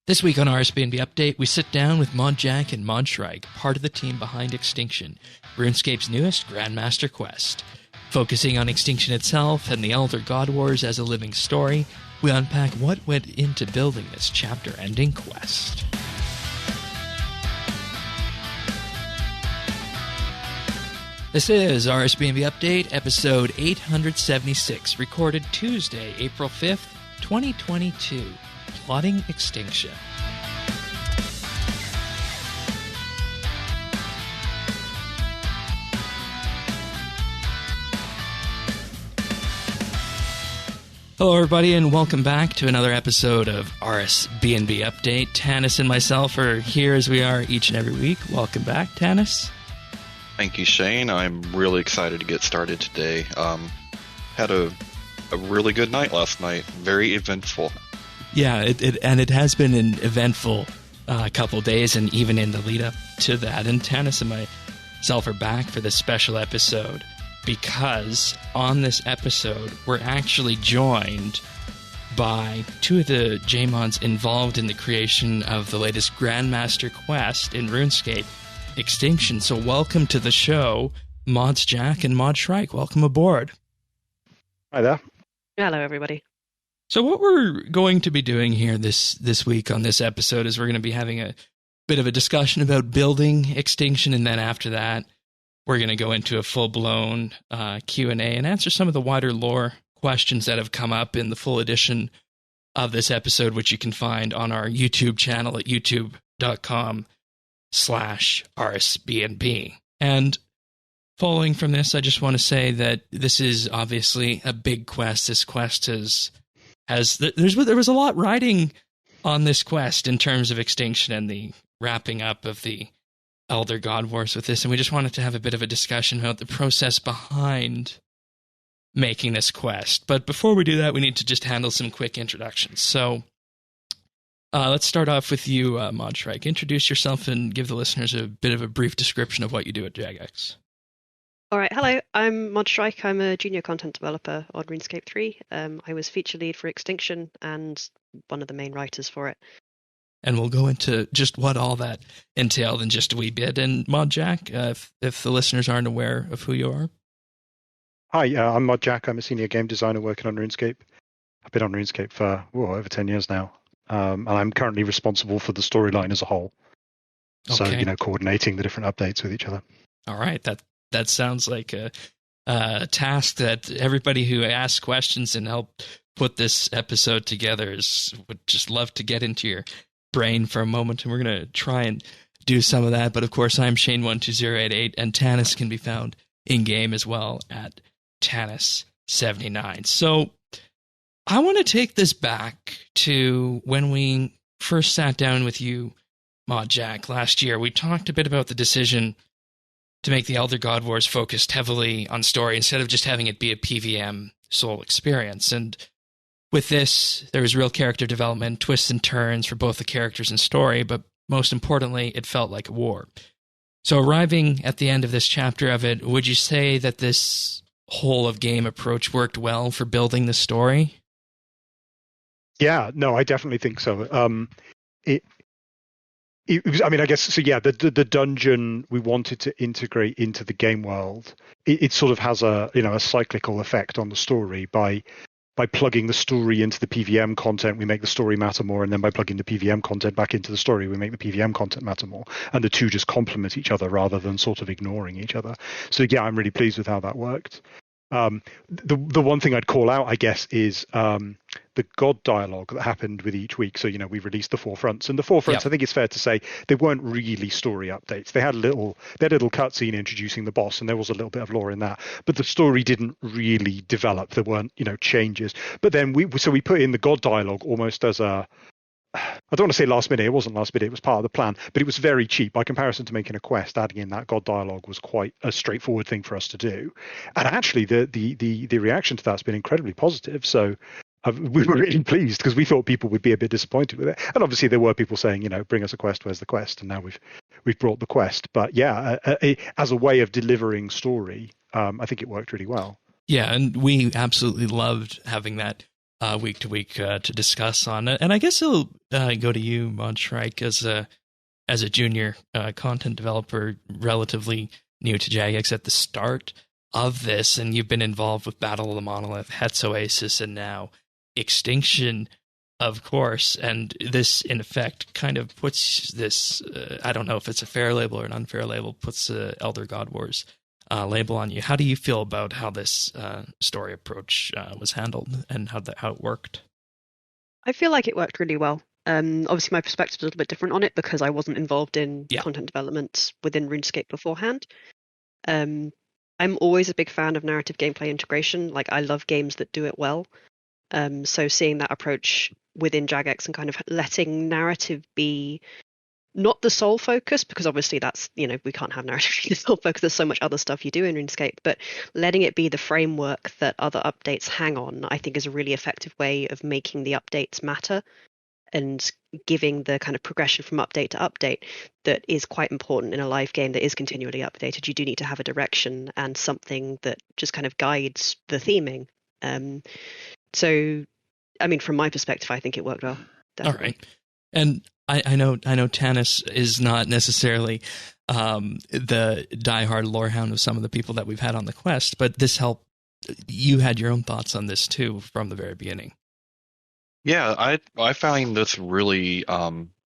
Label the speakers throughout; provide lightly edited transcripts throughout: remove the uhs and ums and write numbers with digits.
Speaker 1: This week on RSBANDB Update, we sit down with Mod Jack and Mod Shrike, part of the team behind Extinction, RuneScape's newest Grandmaster quest. Focusing on Extinction itself and the Elder God Wars as a living story, we unpack what went into building this chapter-ending quest. This is RSBANDB Update, episode 876, recorded Tuesday, April 5th, 2022. Plotting Extinction. Hello everybody and welcome back to another episode of RSBANDB Update. Tanis and myself are here as we are each and every week. Welcome back, Tanis.
Speaker 2: Thank you, Shane. I'm really excited to get started today. Had a really good night last night. Very eventful.
Speaker 1: Yeah, it has been an eventful couple days, and even in the lead up to that. And Tanis and myself are back for this special episode because on this episode we're actually joined by two of the J-mods involved in the creation of the latest Grandmaster quest in RuneScape, Extinction. So welcome to the show, Mods Jack and Mod Shrike. Welcome aboard.
Speaker 3: Hi there.
Speaker 4: Hello, everybody.
Speaker 1: So what we're going to be doing here this week on this episode is we're going to be having a bit of a discussion about building Extinction, and then after that, we're going to go into a full-blown Q&A and answer some of the wider lore questions that have come up in the full edition of this episode, which you can find on our YouTube channel at youtube.com/RSBANDB. And following from this, I just want to say that this is obviously a big quest. This quest there was a lot riding on this quest in terms of Extinction and the wrapping up of the Elder God Wars with this, and we just wanted to have a bit of a discussion about the process behind making this quest. But before we do that, we need to just handle some quick introductions. So let's start off with you, Mod Shrike. Introduce yourself and give the listeners a bit of a brief description of what you do at Jagex.
Speaker 4: All right, hello, I'm Mod Shrike. I'm a junior content developer on RuneScape 3. I was feature lead for Extinction and one of the main writers for it.
Speaker 1: And we'll go into just what all that entailed in just a wee bit. And Mod Jack, if the listeners aren't aware of who you are.
Speaker 3: Hi, I'm Mod Jack. I'm a senior game designer working on RuneScape. I've been on RuneScape for over 10 years now. And I'm currently responsible for the storyline as a whole.
Speaker 1: Okay.
Speaker 3: So, coordinating the different updates with each other.
Speaker 1: All right, that sounds like a task that everybody who asks questions and help put this episode together would just love to get into your brain for a moment, and we're going to try and do some of that. But of course, I'm Shane12088, and Tanis can be found in-game as well at Tanis79. So I want to take this back to when we first sat down with you, Mod Jack, last year. We talked a bit about the decision to make the Elder God Wars focused heavily on story instead of just having it be a PvM sole experience. And with this, there was real character development, twists and turns for both the characters and story, but most importantly, it felt like a war. So arriving at the end of this chapter of it, would you say that this whole of game approach worked well for building the story?
Speaker 3: Yeah, no, I definitely think so. It was, I guess, so yeah, the dungeon we wanted to integrate into the game world, it sort of has a cyclical effect on the story. By plugging the story into the PvM content, we make the story matter more, and then by plugging the PvM content back into the story, we make the PvM content matter more. And the two just complement each other rather than sort of ignoring each other. So yeah, I'm really pleased with how that worked. The one thing I'd call out, I guess, is the God dialogue that happened with each week. So, we released the forefronts, and the forefronts, yep. I think it's fair to say, they weren't really story updates. They had a little cutscene introducing the boss, and there was a little bit of lore in that. But the story didn't really develop. There weren't, changes. But then we put in the God dialogue almost as a, I don't want to say last minute. It wasn't last minute. It was part of the plan, but it was very cheap by comparison to making a quest. Adding in that God dialogue was quite a straightforward thing for us to do, and actually the reaction to that's been incredibly positive. So we were really pleased because we thought people would be a bit disappointed with it, and obviously there were people saying, bring us a quest. Where's the quest? And now we've brought the quest. But yeah, as a way of delivering story, I think it worked really well.
Speaker 1: Yeah, and we absolutely loved having that week to week to discuss on it. And I guess I'll go to you, Mod Shrike, as a junior content developer, relatively new to Jagex at the start of this, and you've been involved with Battle of the Monolith, Het's Oasis, and now Extinction, of course. And this, in effect, kind of puts this, I don't know if it's a fair label or an unfair label, puts the Elder God Wars label on you. How do you feel about how this story approach was handled and how it worked?
Speaker 4: I feel like it worked really well. Obviously, my perspective is a little bit different on it because I wasn't involved in content development within RuneScape beforehand. I'm always a big fan of narrative gameplay integration. Like, I love games that do it well. So seeing that approach within Jagex and kind of letting narrative be not the sole focus, because obviously that's, we can't have narrative be the sole focus. There's so much other stuff you do in RuneScape, but letting it be the framework that other updates hang on, I think is a really effective way of making the updates matter and giving the kind of progression from update to update that is quite important in a live game that is continually updated. You do need to have a direction and something that just kind of guides the theming. So, I mean, from my perspective, I think it worked well. Definitely.
Speaker 1: All right. And I know Tanis is not necessarily the diehard lorehound of some of the people that we've had on the quest, but this helped. You had your own thoughts on this too from the very beginning.
Speaker 2: Yeah, I found this really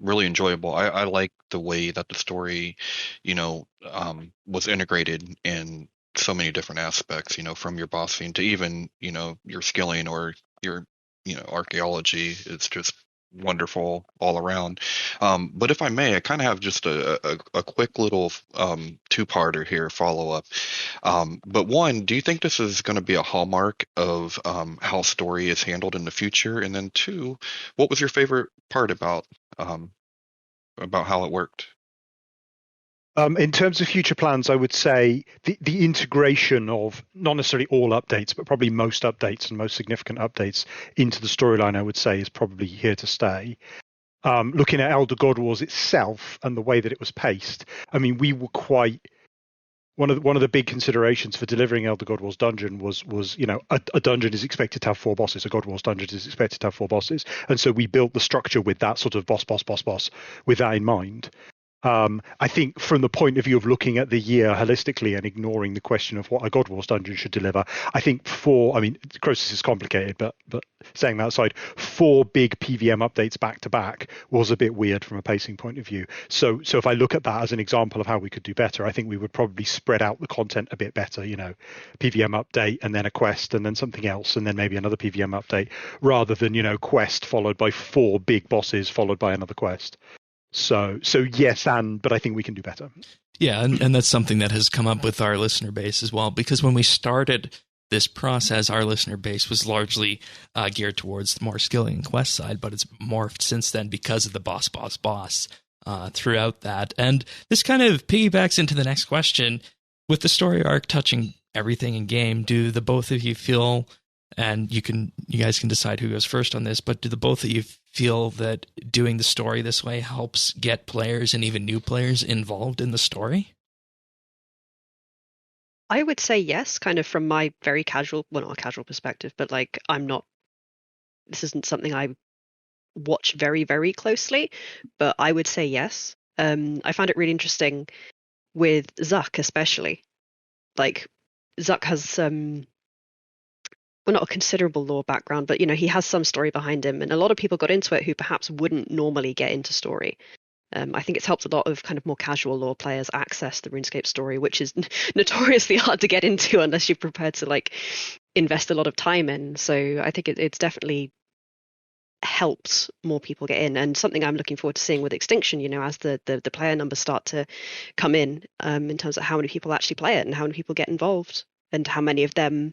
Speaker 2: really enjoyable. I like the way that the story, was integrated in so many different aspects, from your boss scene to even, your skilling or your, archaeology. It's just wonderful all around. But if I may, I kind of have just a quick little two-parter here, follow-up. But one, do you think this is going to be a hallmark of how story is handled in the future? And then two, what was your favorite part about how it worked?
Speaker 3: In terms of future plans, I would say the integration of not necessarily all updates, but probably most updates and most significant updates into the storyline, I would say, is probably here to stay. Looking at Elder God Wars itself and the way that it was paced, I mean, we were quite one of the big considerations for delivering Elder God Wars Dungeon was a dungeon is expected to have 4 bosses. A God Wars dungeon is expected to have 4 bosses, and so we built the structure with that sort of boss with that in mind. I think from the point of view of looking at the year holistically and ignoring the question of what a God Wars dungeon should deliver, I think Croesus is complicated, but saying that aside, 4 big PVM updates back to back was a bit weird from a pacing point of view. So if I look at that as an example of how we could do better, I think we would probably spread out the content a bit better, PVM update and then a quest and then something else and then maybe another PVM update, rather than, quest followed by 4 big bosses followed by another quest. So yes, but I think we can do better.
Speaker 1: Yeah, and that's something that has come up with our listener base as well, because when we started this process, our listener base was largely geared towards the more skilling and quest side, but it's morphed since then because of the boss throughout that. And this kind of piggybacks into the next question. With the story arc touching everything in game, do the both of you feel, and you guys can decide who goes first on this, but do the both of you feel that doing the story this way helps get players and even new players involved in the story?
Speaker 4: I would say yes, kind of from my very casual, well, not a casual perspective, but like this isn't something I watch very, very closely, but I would say yes. I found it really interesting with Zuck, especially. Like, Zuck has not a considerable lore background, but he has some story behind him, and a lot of people got into it who perhaps wouldn't normally get into story. I think it's helped a lot of kind of more casual lore players access the RuneScape story, which is notoriously hard to get into unless you're prepared to like invest a lot of time in. So I think it's definitely helped more people get in, and something I'm looking forward to seeing with Extinction, as the player numbers start to come in terms of how many people actually play it and how many people get involved and how many of them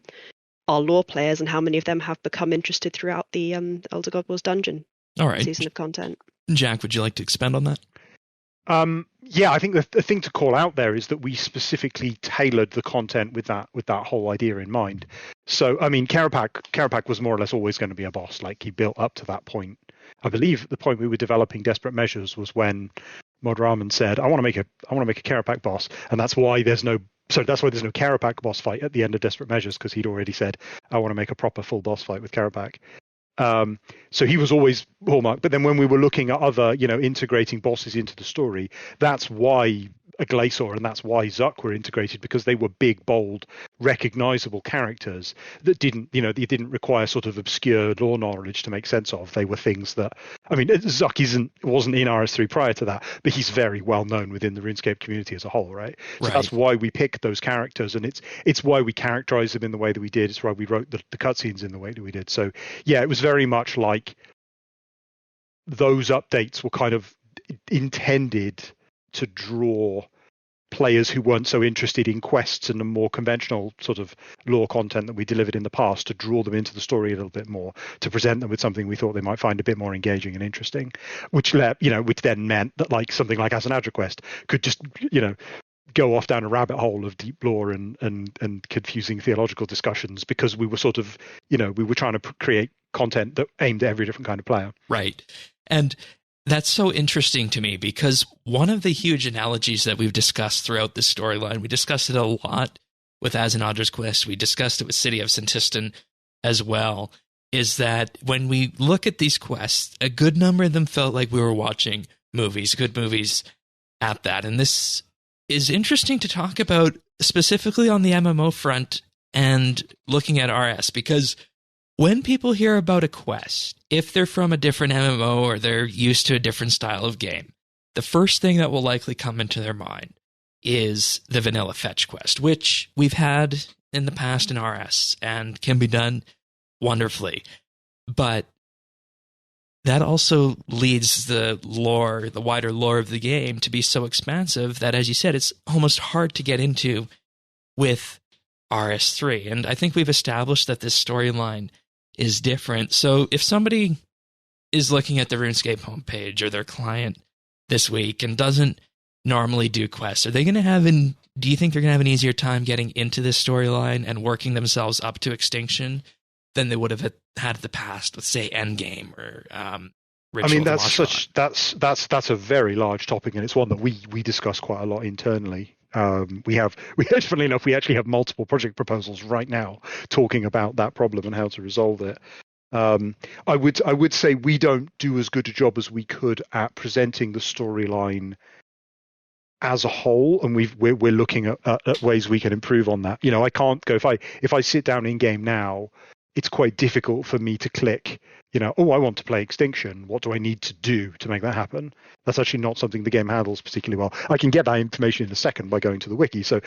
Speaker 4: are lore players and how many of them have become interested throughout the Elder God Wars dungeon season of content.
Speaker 1: Jack, would you like to expand on that?
Speaker 3: Yeah, I think the thing to call out there is that we specifically tailored the content with that whole idea in mind. So, I mean, Karapak was more or less always going to be a boss. Like, he built up to that point. I believe the point we were developing Desperate Measures was when Mod Rahman said, I want to make a Karapak boss, and that's why there's no Karapak boss fight at the end of Desperate Measures, because he'd already said, I want to make a proper full boss fight with Karapak. So he was always hallmark. But then when we were looking at other, integrating bosses into the story, that's why a Glacier and that's why Zuck were integrated, because they were big, bold, recognizable characters that didn't require sort of obscure lore knowledge to make sense of. They were things that, Zuck wasn't in RS3 prior to that, but he's very well known within the RuneScape community as a whole, right? So that's why we picked those characters, and it's why we characterized them in the way that we did. It's why we wrote the cutscenes in the way that we did. So yeah, it was very much like those updates were kind of intended to draw players who weren't so interested in quests and the more conventional sort of lore content that we delivered in the past, to draw them into the story a little bit more, to present them with something we thought they might find a bit more engaging and interesting, which then meant that like something like As an Quest could just go off down a rabbit hole of deep lore and confusing theological discussions, because we were sort of we were trying to create content that aimed at every different kind of player.
Speaker 1: Right. And that's so interesting to me, because one of the huge analogies that we've discussed throughout this storyline, we discussed it a lot with As an Quest, we discussed it with City of Sintistan as well, is that when we look at these quests, a good number of them felt like we were watching movies, good movies at that. And this is interesting to talk about specifically on the MMO front and looking at RS, because when people hear about a quest, if they're from a different MMO or they're used to a different style of game, the first thing that will likely come into their mind is the vanilla fetch quest, which we've had in the past in RS and can be done wonderfully. But that also leads the wider lore of the game to be so expansive that, as you said, it's almost hard to get into with RS3. And I think we've established that this storyline is different. So if somebody is looking at the RuneScape homepage or their client this week and doesn't normally do quests, do you think they're going to have an easier time getting into this storyline and working themselves up to Extinction than they would have had in the past with, say, Endgame or Ritual?
Speaker 3: That's a very large topic, and it's one that we discuss quite a lot internally. We actually have multiple project proposals right now talking about that problem and how to resolve it. I would say we don't do as good a job as we could at presenting the storyline as a whole, and we're looking at ways we can improve on that. I can't go if I sit down in game now, it's quite difficult for me to click, I want to play Extinction. What do I need to do to make that happen? That's actually not something the game handles particularly well. I can get that information in a second by going to the wiki. So,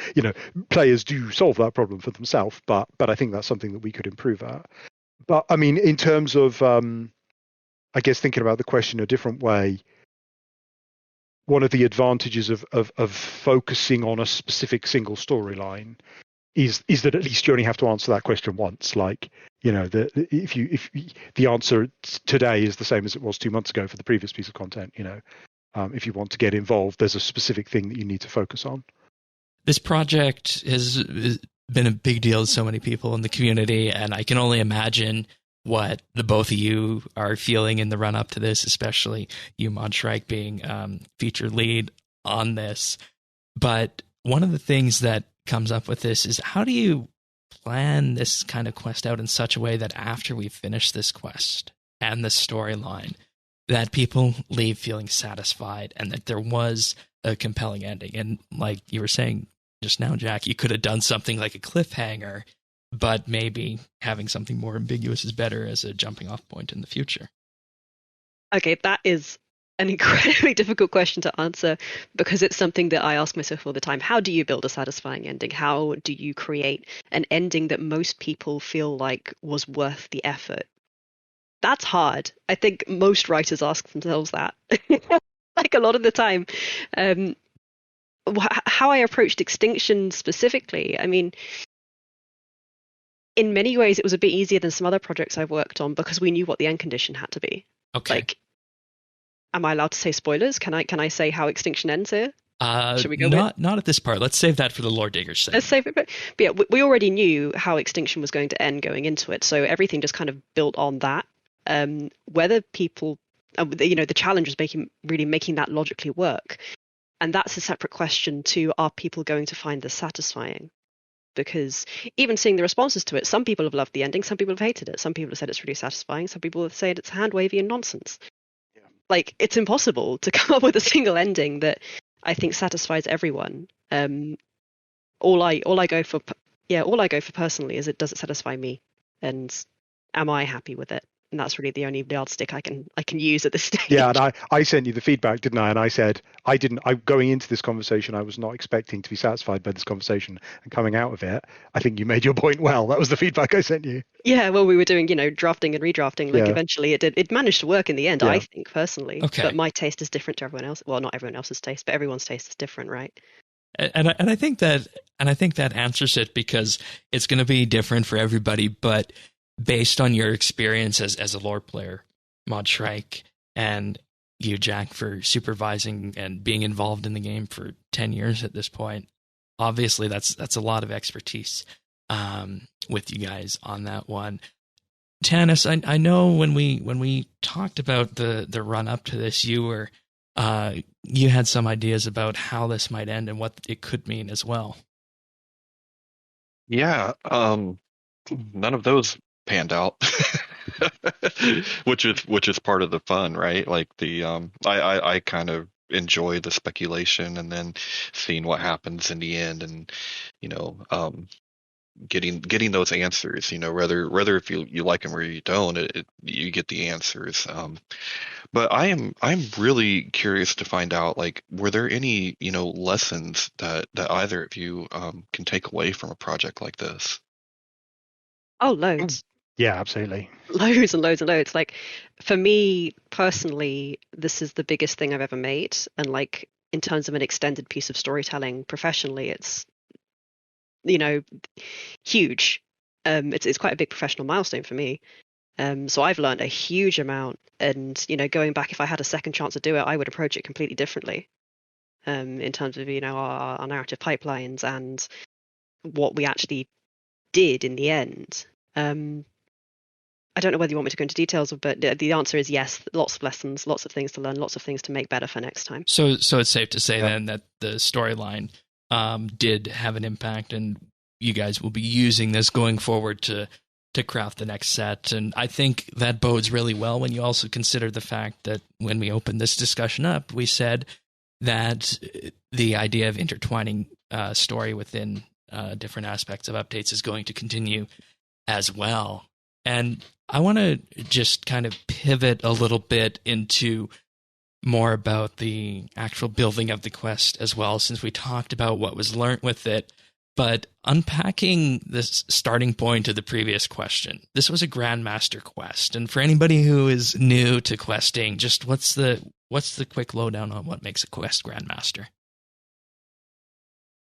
Speaker 3: players do solve that problem for themselves, but I think that's something that we could improve at. But I mean, in terms of, I guess thinking about the question a different way, one of the advantages of focusing on a specific single storyline is that at least you only have to answer that question once. Like, if the answer today is the same as it was 2 months ago for the previous piece of content, if you want to get involved, there's a specific thing that you need to focus on.
Speaker 1: This project has been a big deal to so many people in the community, and I can only imagine what the both of you are feeling in the run up to this, especially you, Mod Shrike, being featured lead on this. But one of the things that comes up with this is, how do you plan this kind of quest out in such a way that after we finish this quest and the storyline, that people leave feeling satisfied and that there was a compelling ending? And like you were saying just now, Jack, you could have done something like a cliffhanger, but maybe having something more ambiguous is better as a jumping off point in the future.
Speaker 4: Okay, that is an incredibly difficult question to answer, because it's something that I ask myself all the time. How do you build a satisfying ending? How do you create an ending that most people feel like was worth the effort? That's hard. I think most writers ask themselves that, like a lot of the time. How I approached Extinction specifically, I mean, in many ways it was a bit easier than some other projects I've worked on, because we knew what the end condition had to be.
Speaker 1: Okay.
Speaker 4: Like, am I allowed to say spoilers? Can I say how Extinction ends here? Should we go
Speaker 1: not at this part. Let's save that for the lore diggers segment.
Speaker 4: Let's save it. But yeah, we already knew how Extinction was going to end going into it, so everything just kind of built on that. Whether people, the challenge was making that logically work, and that's a separate question to: are people going to find this satisfying? because even seeing the responses to it, some people have loved the ending, some people have hated it, some people have said it's really satisfying, some people have said it's hand wavy and nonsense. Yeah. Like, it's impossible to come up with a single ending that I think satisfies everyone. All I go for personally is, does it satisfy me, and am I happy with it? And that's really the only yardstick I can use at this stage.
Speaker 3: Yeah, and I sent you the feedback, didn't I? And I said going into this conversation, I was not expecting to be satisfied by this conversation, and coming out of it, I think you made your point well. That was the feedback I sent you.
Speaker 4: Yeah, well, we were doing, drafting and redrafting. Like, eventually it managed to work in the end, I think, personally.
Speaker 1: Okay.
Speaker 4: But my taste is different to everyone else. Well, not everyone else's taste, but everyone's taste is different, right?
Speaker 1: And I think that answers it, because it's going to be different for everybody, but based on your experience as a lore player, Mod Shrike, and you, Jack, for supervising and being involved in the game for 10 years at this point, obviously that's a lot of expertise with you guys on that one. Tanis, I know when we talked about the run up to this, you had some ideas about how this might end and what it could mean as well.
Speaker 2: Yeah, none of those panned out, which is part of the fun, right? Like, I kind of enjoy the speculation and then seeing what happens in the end, and getting those answers. Whether if you like them or you don't, you get the answers. But I'm really curious to find out, like, were there any lessons that either of you can take away from a project like this?
Speaker 4: Oh, loads.
Speaker 3: Yeah, absolutely.
Speaker 4: Loads and loads and loads. Like, for me personally, this is the biggest thing I've ever made, and like, in terms of an extended piece of storytelling professionally, it's huge. It's quite a big professional milestone for me. So I've learned a huge amount, and going back, if I had a second chance to do it, I would approach it completely differently. In terms of our narrative pipelines and what we actually did in the end. I don't know whether you want me to go into details, but the answer is yes. Lots of lessons, lots of things to learn, lots of things to make better for next time.
Speaker 1: So it's safe to say then that the storyline did have an impact, and you guys will be using this going forward to craft the next set. And I think that bodes really well when you also consider the fact that when we opened this discussion up, we said that the idea of intertwining story within different aspects of updates is going to continue as well. And I want to just kind of pivot a little bit into more about the actual building of the quest as well, since we talked about what was learnt with it. But unpacking this starting point of the previous question, this was a Grandmaster quest. And for anybody who is new to questing, just what's the quick lowdown on what makes a quest Grandmaster?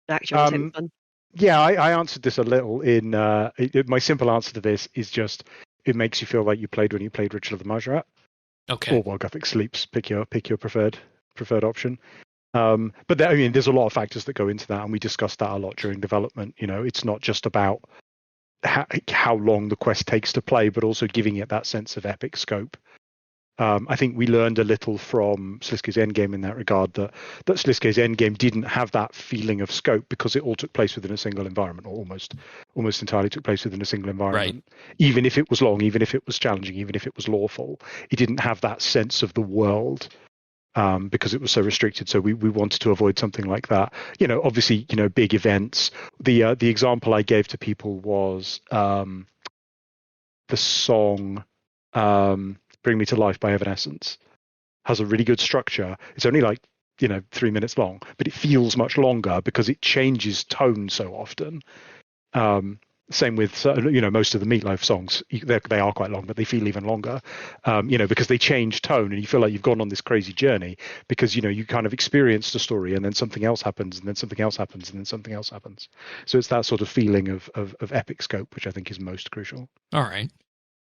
Speaker 4: Jack, do you want to take this one?
Speaker 3: Yeah, I answered this a little in my simple answer to this is just it makes you feel like you played when you played Ritual of the Majorat.
Speaker 1: Okay.
Speaker 3: Or While Gothic Sleeps. Pick your preferred option. But there's a lot of factors that go into that, and we discussed that a lot during development. It's not just about how long the quest takes to play, but also giving it that sense of epic scope. I think we learned a little from Slisko's Endgame in that regard, that Slisko's Endgame didn't have that feeling of scope because it all took place within a single environment, or almost entirely took place within a single environment. Right. Even if it was long, even if it was challenging, even if it was lawful, it didn't have that sense of the world because it was so restricted. So we wanted to avoid something like that. Obviously, big events. The example I gave to people was the song Bring Me to Life by Evanescence. Has a really good structure. It's only 3 minutes long, but it feels much longer because it changes tone so often. Same with most of the Meatloaf songs. They are quite long, but they feel even longer. Because they change tone, and you feel like you've gone on this crazy journey because you kind of experienced a story, and then something else happens, and then something else happens, and then something else happens. So it's that sort of feeling of epic scope, which I think is most crucial.
Speaker 1: All right.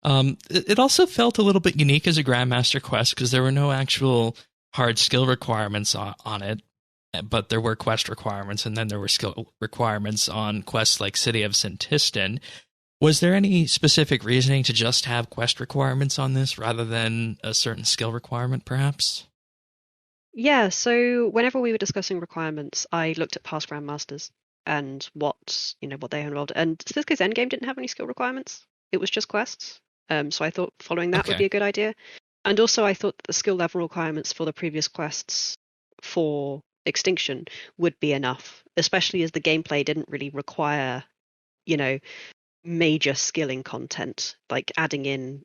Speaker 1: It also felt a little bit unique as a Grandmaster quest because there were no actual hard skill requirements on it, but there were quest requirements, and then there were skill requirements on quests like City of Sintistan. Was there any specific reasoning to just have quest requirements on this rather than a certain skill requirement, perhaps?
Speaker 4: Yeah, so whenever we were discussing requirements, I looked at past Grandmasters. and what they involved. And Cisco's Endgame didn't have any skill requirements. It was just quests. So I thought following that would be a good idea. And also I thought that the skill level requirements for the previous quests for Extinction would be enough, especially as the gameplay didn't really require, major skilling content. Like adding in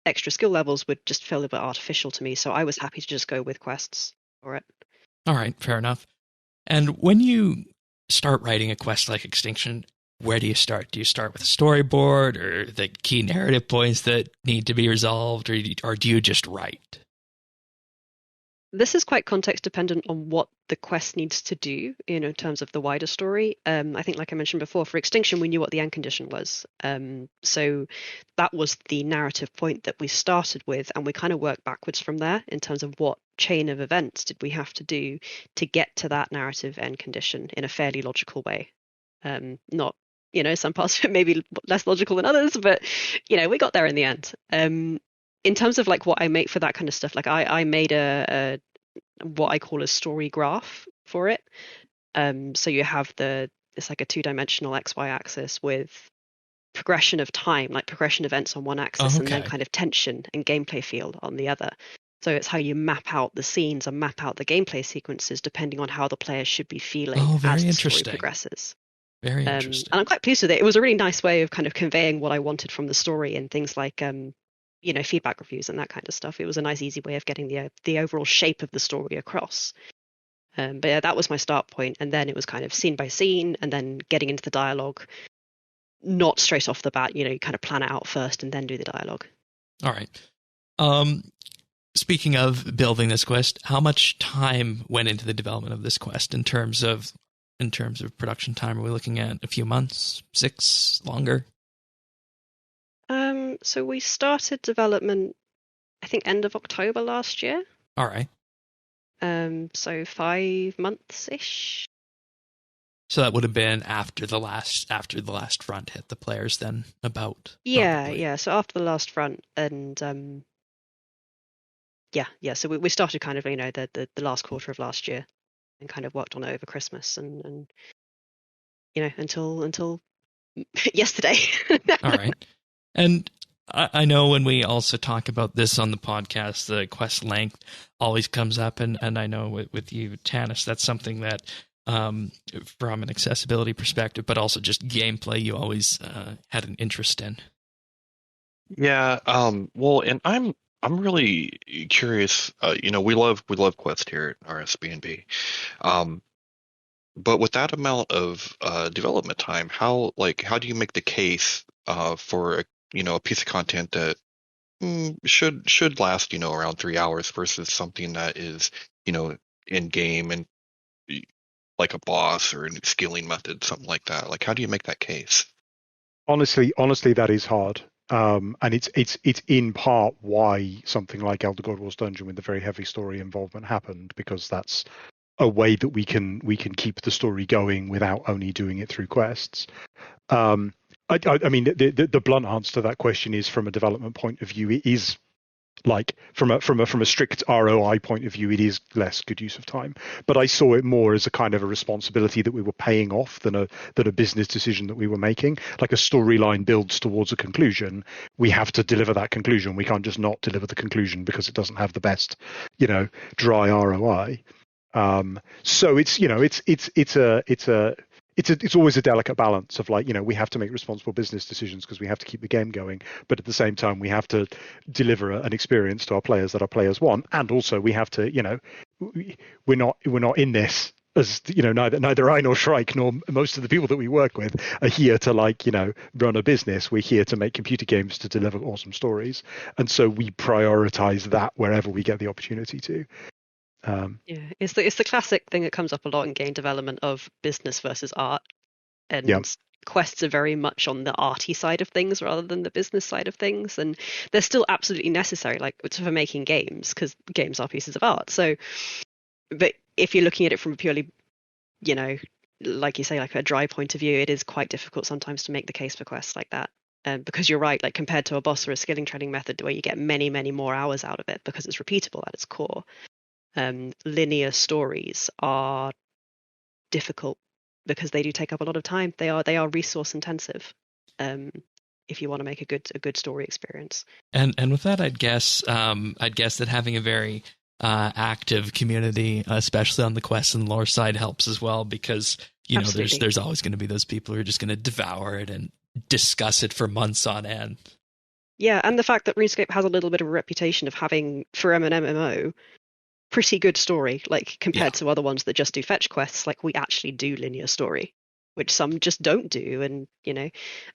Speaker 4: extra skill levels would just feel a bit artificial to me. So I was happy to just go with quests for it.
Speaker 1: All right, fair enough. And when you start writing a quest like Extinction, where do you start? Do you start with a storyboard or the key narrative points that need to be resolved, or do you just write?
Speaker 4: This is quite context dependent on what the quest needs to do, in terms of the wider story. I think, like I mentioned before, for Extinction, we knew what the end condition was. So that was the narrative point that we started with, and we kind of worked backwards from there in terms of what chain of events did we have to do to get to that narrative end condition in a fairly logical way. Not, some parts of it may be less logical than others, but, we got there in the end. In terms of like what I make for that kind of stuff, like I made a what I call a story graph for it. So you have it's like a 2-dimensional XY axis with progression of time, like progression events on one axis, and then kind of tension and gameplay feel on the other. So it's how you map out the scenes and map out the gameplay sequences depending on how the player should be feeling as the story progresses.
Speaker 1: Very interesting.
Speaker 4: And I'm quite pleased with it. It was a really nice way of kind of conveying what I wanted from the story and things like feedback reviews and that kind of stuff. It was a nice, easy way of getting the overall shape of the story across. But yeah, that was my start point, and then it was kind of scene by scene, and then getting into the dialogue, not straight off the bat. You kind of plan it out first and then do the dialogue.
Speaker 1: All right. Speaking of building this quest, how much time went into the development of this quest in terms of production time? Are we looking at a few months, 6, longer?
Speaker 4: So we started development, I think, end of October last year.
Speaker 1: All right.
Speaker 4: So 5 months-ish.
Speaker 1: So that would have been after the last front hit the players then, about.
Speaker 4: Yeah,
Speaker 1: probably.
Speaker 4: yeah. So after the last front, and So we started kind of the last quarter of last year, and kind of worked on it over Christmas and until yesterday.
Speaker 1: All right. And I know when we also talk about this on the podcast, the quest length always comes up, and I know with you, Tanis, that's something that from an accessibility perspective, but also just gameplay, you always had an interest in.
Speaker 2: Yeah. Well, and I'm really curious. We love Quest here at RSBANDB. But with that amount of development time, how do you make the case for a piece of content that should last around 3 hours versus something that is in game and like a boss or a skilling method, something like that? Like, how do you make that case?
Speaker 3: Honestly, that is hard. And it's in part why something like Elder God Wars Dungeon with the very heavy story involvement happened, because that's a way that we can keep the story going without only doing it through quests. I mean, the blunt answer to that question is, from a development point of view, it is like from a strict ROI point of view, it is less good use of time. But I saw it more as a kind of a responsibility that we were paying off than a business decision that we were making. Like, a storyline builds towards a conclusion, we have to deliver that conclusion. We can't just not deliver the conclusion because it doesn't have the best, dry ROI. So it's always a delicate balance of we have to make responsible business decisions because we have to keep the game going, but at the same time we have to deliver an experience to our players that our players want, and also we have to we're not in this as neither I nor Shrike nor most of the people that we work with are here to run a business. We're here to make computer games to deliver awesome stories, and so we prioritize that wherever we get the opportunity to.
Speaker 4: It's the classic thing that comes up a lot in game development of business versus art, and quests are very much on the arty side of things rather than the business side of things, and they're still absolutely necessary, like for making games, because games are pieces of art. So, but if you're looking at it from a purely, like you say, like a dry point of view, it is quite difficult sometimes to make the case for quests like that. Because you're right, like compared to a boss or a skilling training method where you get many, many more hours out of it because it's repeatable at its core. Linear stories are difficult because they do take up a lot of time. They are resource intensive. If you want to make a good story experience.
Speaker 1: And with that, I'd guess that having a very active community, especially on the quest and lore side, helps as well, because there's always going to be those people who are just going to devour it and discuss it for months on end.
Speaker 4: Yeah, and the fact that RuneScape has a little bit of a reputation of having, for an MMO, pretty good story, like compared to other ones that just do fetch quests. Like, we actually do linear story, which some just don't do, and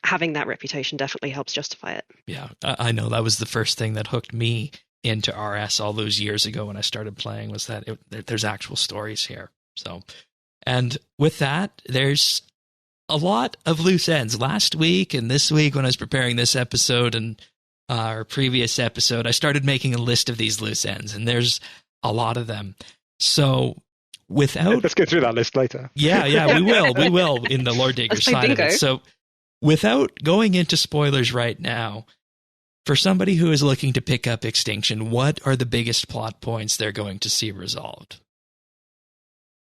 Speaker 4: having that reputation definitely helps justify it. Yeah,
Speaker 1: I know that was the first thing that hooked me into RS all those years ago when I started playing, was that there's actual stories here. So, and with that, there's a lot of loose ends. Last week and this week, when I was preparing this episode and our previous episode, I started making a list of these loose ends, and there's a lot of them. So let's go
Speaker 3: through that list later.
Speaker 1: Yeah, we will in the Lore Digger side of it. So without going into spoilers right now, for somebody who is looking to pick up Extinction, what are the biggest plot points they're going to see resolved?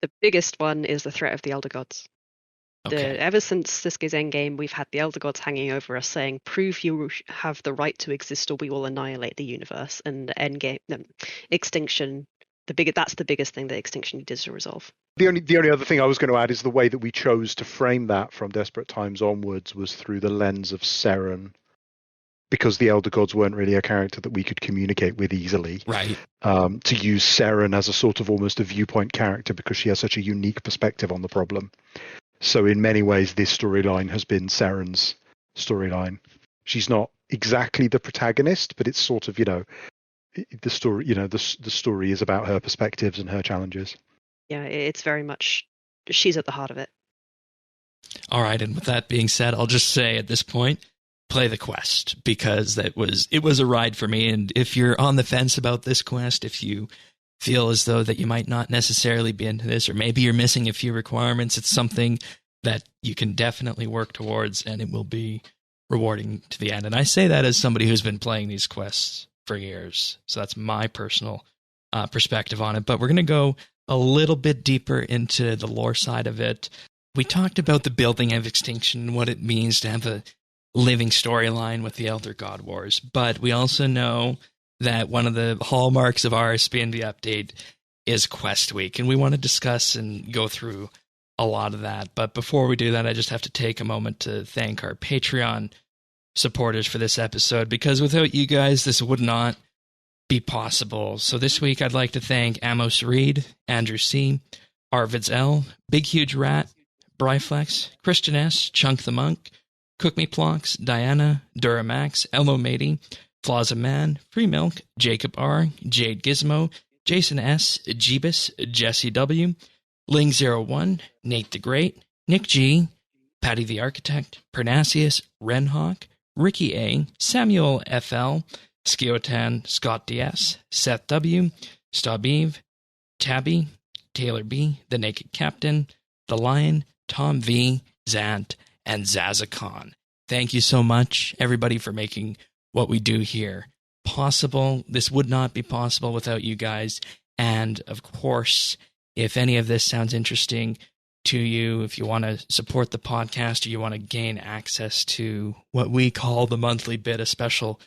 Speaker 4: The biggest one is the threat of the Elder Gods. Okay. Ever since Sisko's Endgame, we've had the Elder Gods hanging over us saying, prove you have the right to exist or we will annihilate the universe. And Extinction, that's the biggest thing that Extinction needed to resolve.
Speaker 3: The only other thing I was going to add is the way that we chose to frame that from Desperate Times onwards was through the lens of Seren, because the Elder Gods weren't really a character that we could communicate with easily.
Speaker 1: Right.
Speaker 3: To use Seren as a sort of almost a viewpoint character, because she has such a unique perspective on the problem. So in many ways, this storyline has been Seren's storyline. She's not exactly the protagonist, but it's sort of, the story, the story is about her perspectives and her challenges.
Speaker 4: Yeah, it's very much, she's at the heart of it.
Speaker 1: All right, and with that being said, I'll just say at this point, play the quest, because it was a ride for me. And if you're on the fence about this quest, if you feel as though that you might not necessarily be into this, or maybe you're missing a few requirements, it's something that you can definitely work towards, and it will be rewarding to the end. And I say that as somebody who's been playing these quests for years. So that's my personal perspective on it. But we're going to go a little bit deeper into the lore side of it. We talked about the building of Extinction and what it means to have a living storyline with the Elder God Wars. But we also know that one of the hallmarks of RSBANDBupdate is Quest Week, and we want to discuss and go through a lot of that. But before we do that, I just have to take a moment to thank our Patreon supporters for this episode, because without you guys, this would not be possible. So this week, I'd like to thank Amos Reed, Andrew C., Arvids L., Big Huge Rat, Bryflex, Christian S., Chunk the Monk, Cook Me Plonks, Diana, Duramax, Elmo Matey, Flaws of Man, Free Milk, Jacob R., Jade Gizmo, Jason S., Jeebus, Jesse W., Ling01, Nate the Great, Nick G., Patty the Architect, Pernasius, Renhawk, Ricky A., Samuel FL, Skiotan, Scott DS, Seth W., Stabeve, Tabby, Taylor B., The Naked Captain, The Lion, Tom V., Zant, and Zazakon. Thank you so much, everybody, for making what we do here possible. This would not be possible without you guys. And of course, if any of this sounds interesting to you, if you want to support the podcast or you want to gain access to what we call the monthly bit, a special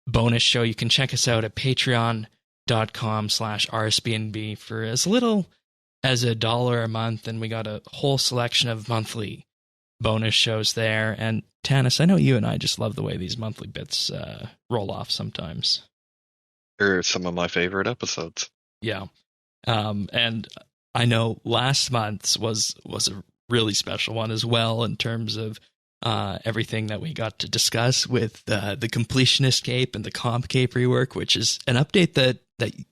Speaker 1: bonus show, you can check us out at patreon.com/RSBNB for as little as $1 a month. And we got a whole selection of monthly bonus shows there. And Tanis, I know you and I just love the way these monthly bits roll off sometimes.
Speaker 2: They're some of my favorite episodes.
Speaker 1: Yeah. And I know last month's was a really special one as well, in terms of everything that we got to discuss with the Completionist Cape and the Comp Cape rework, which is an update that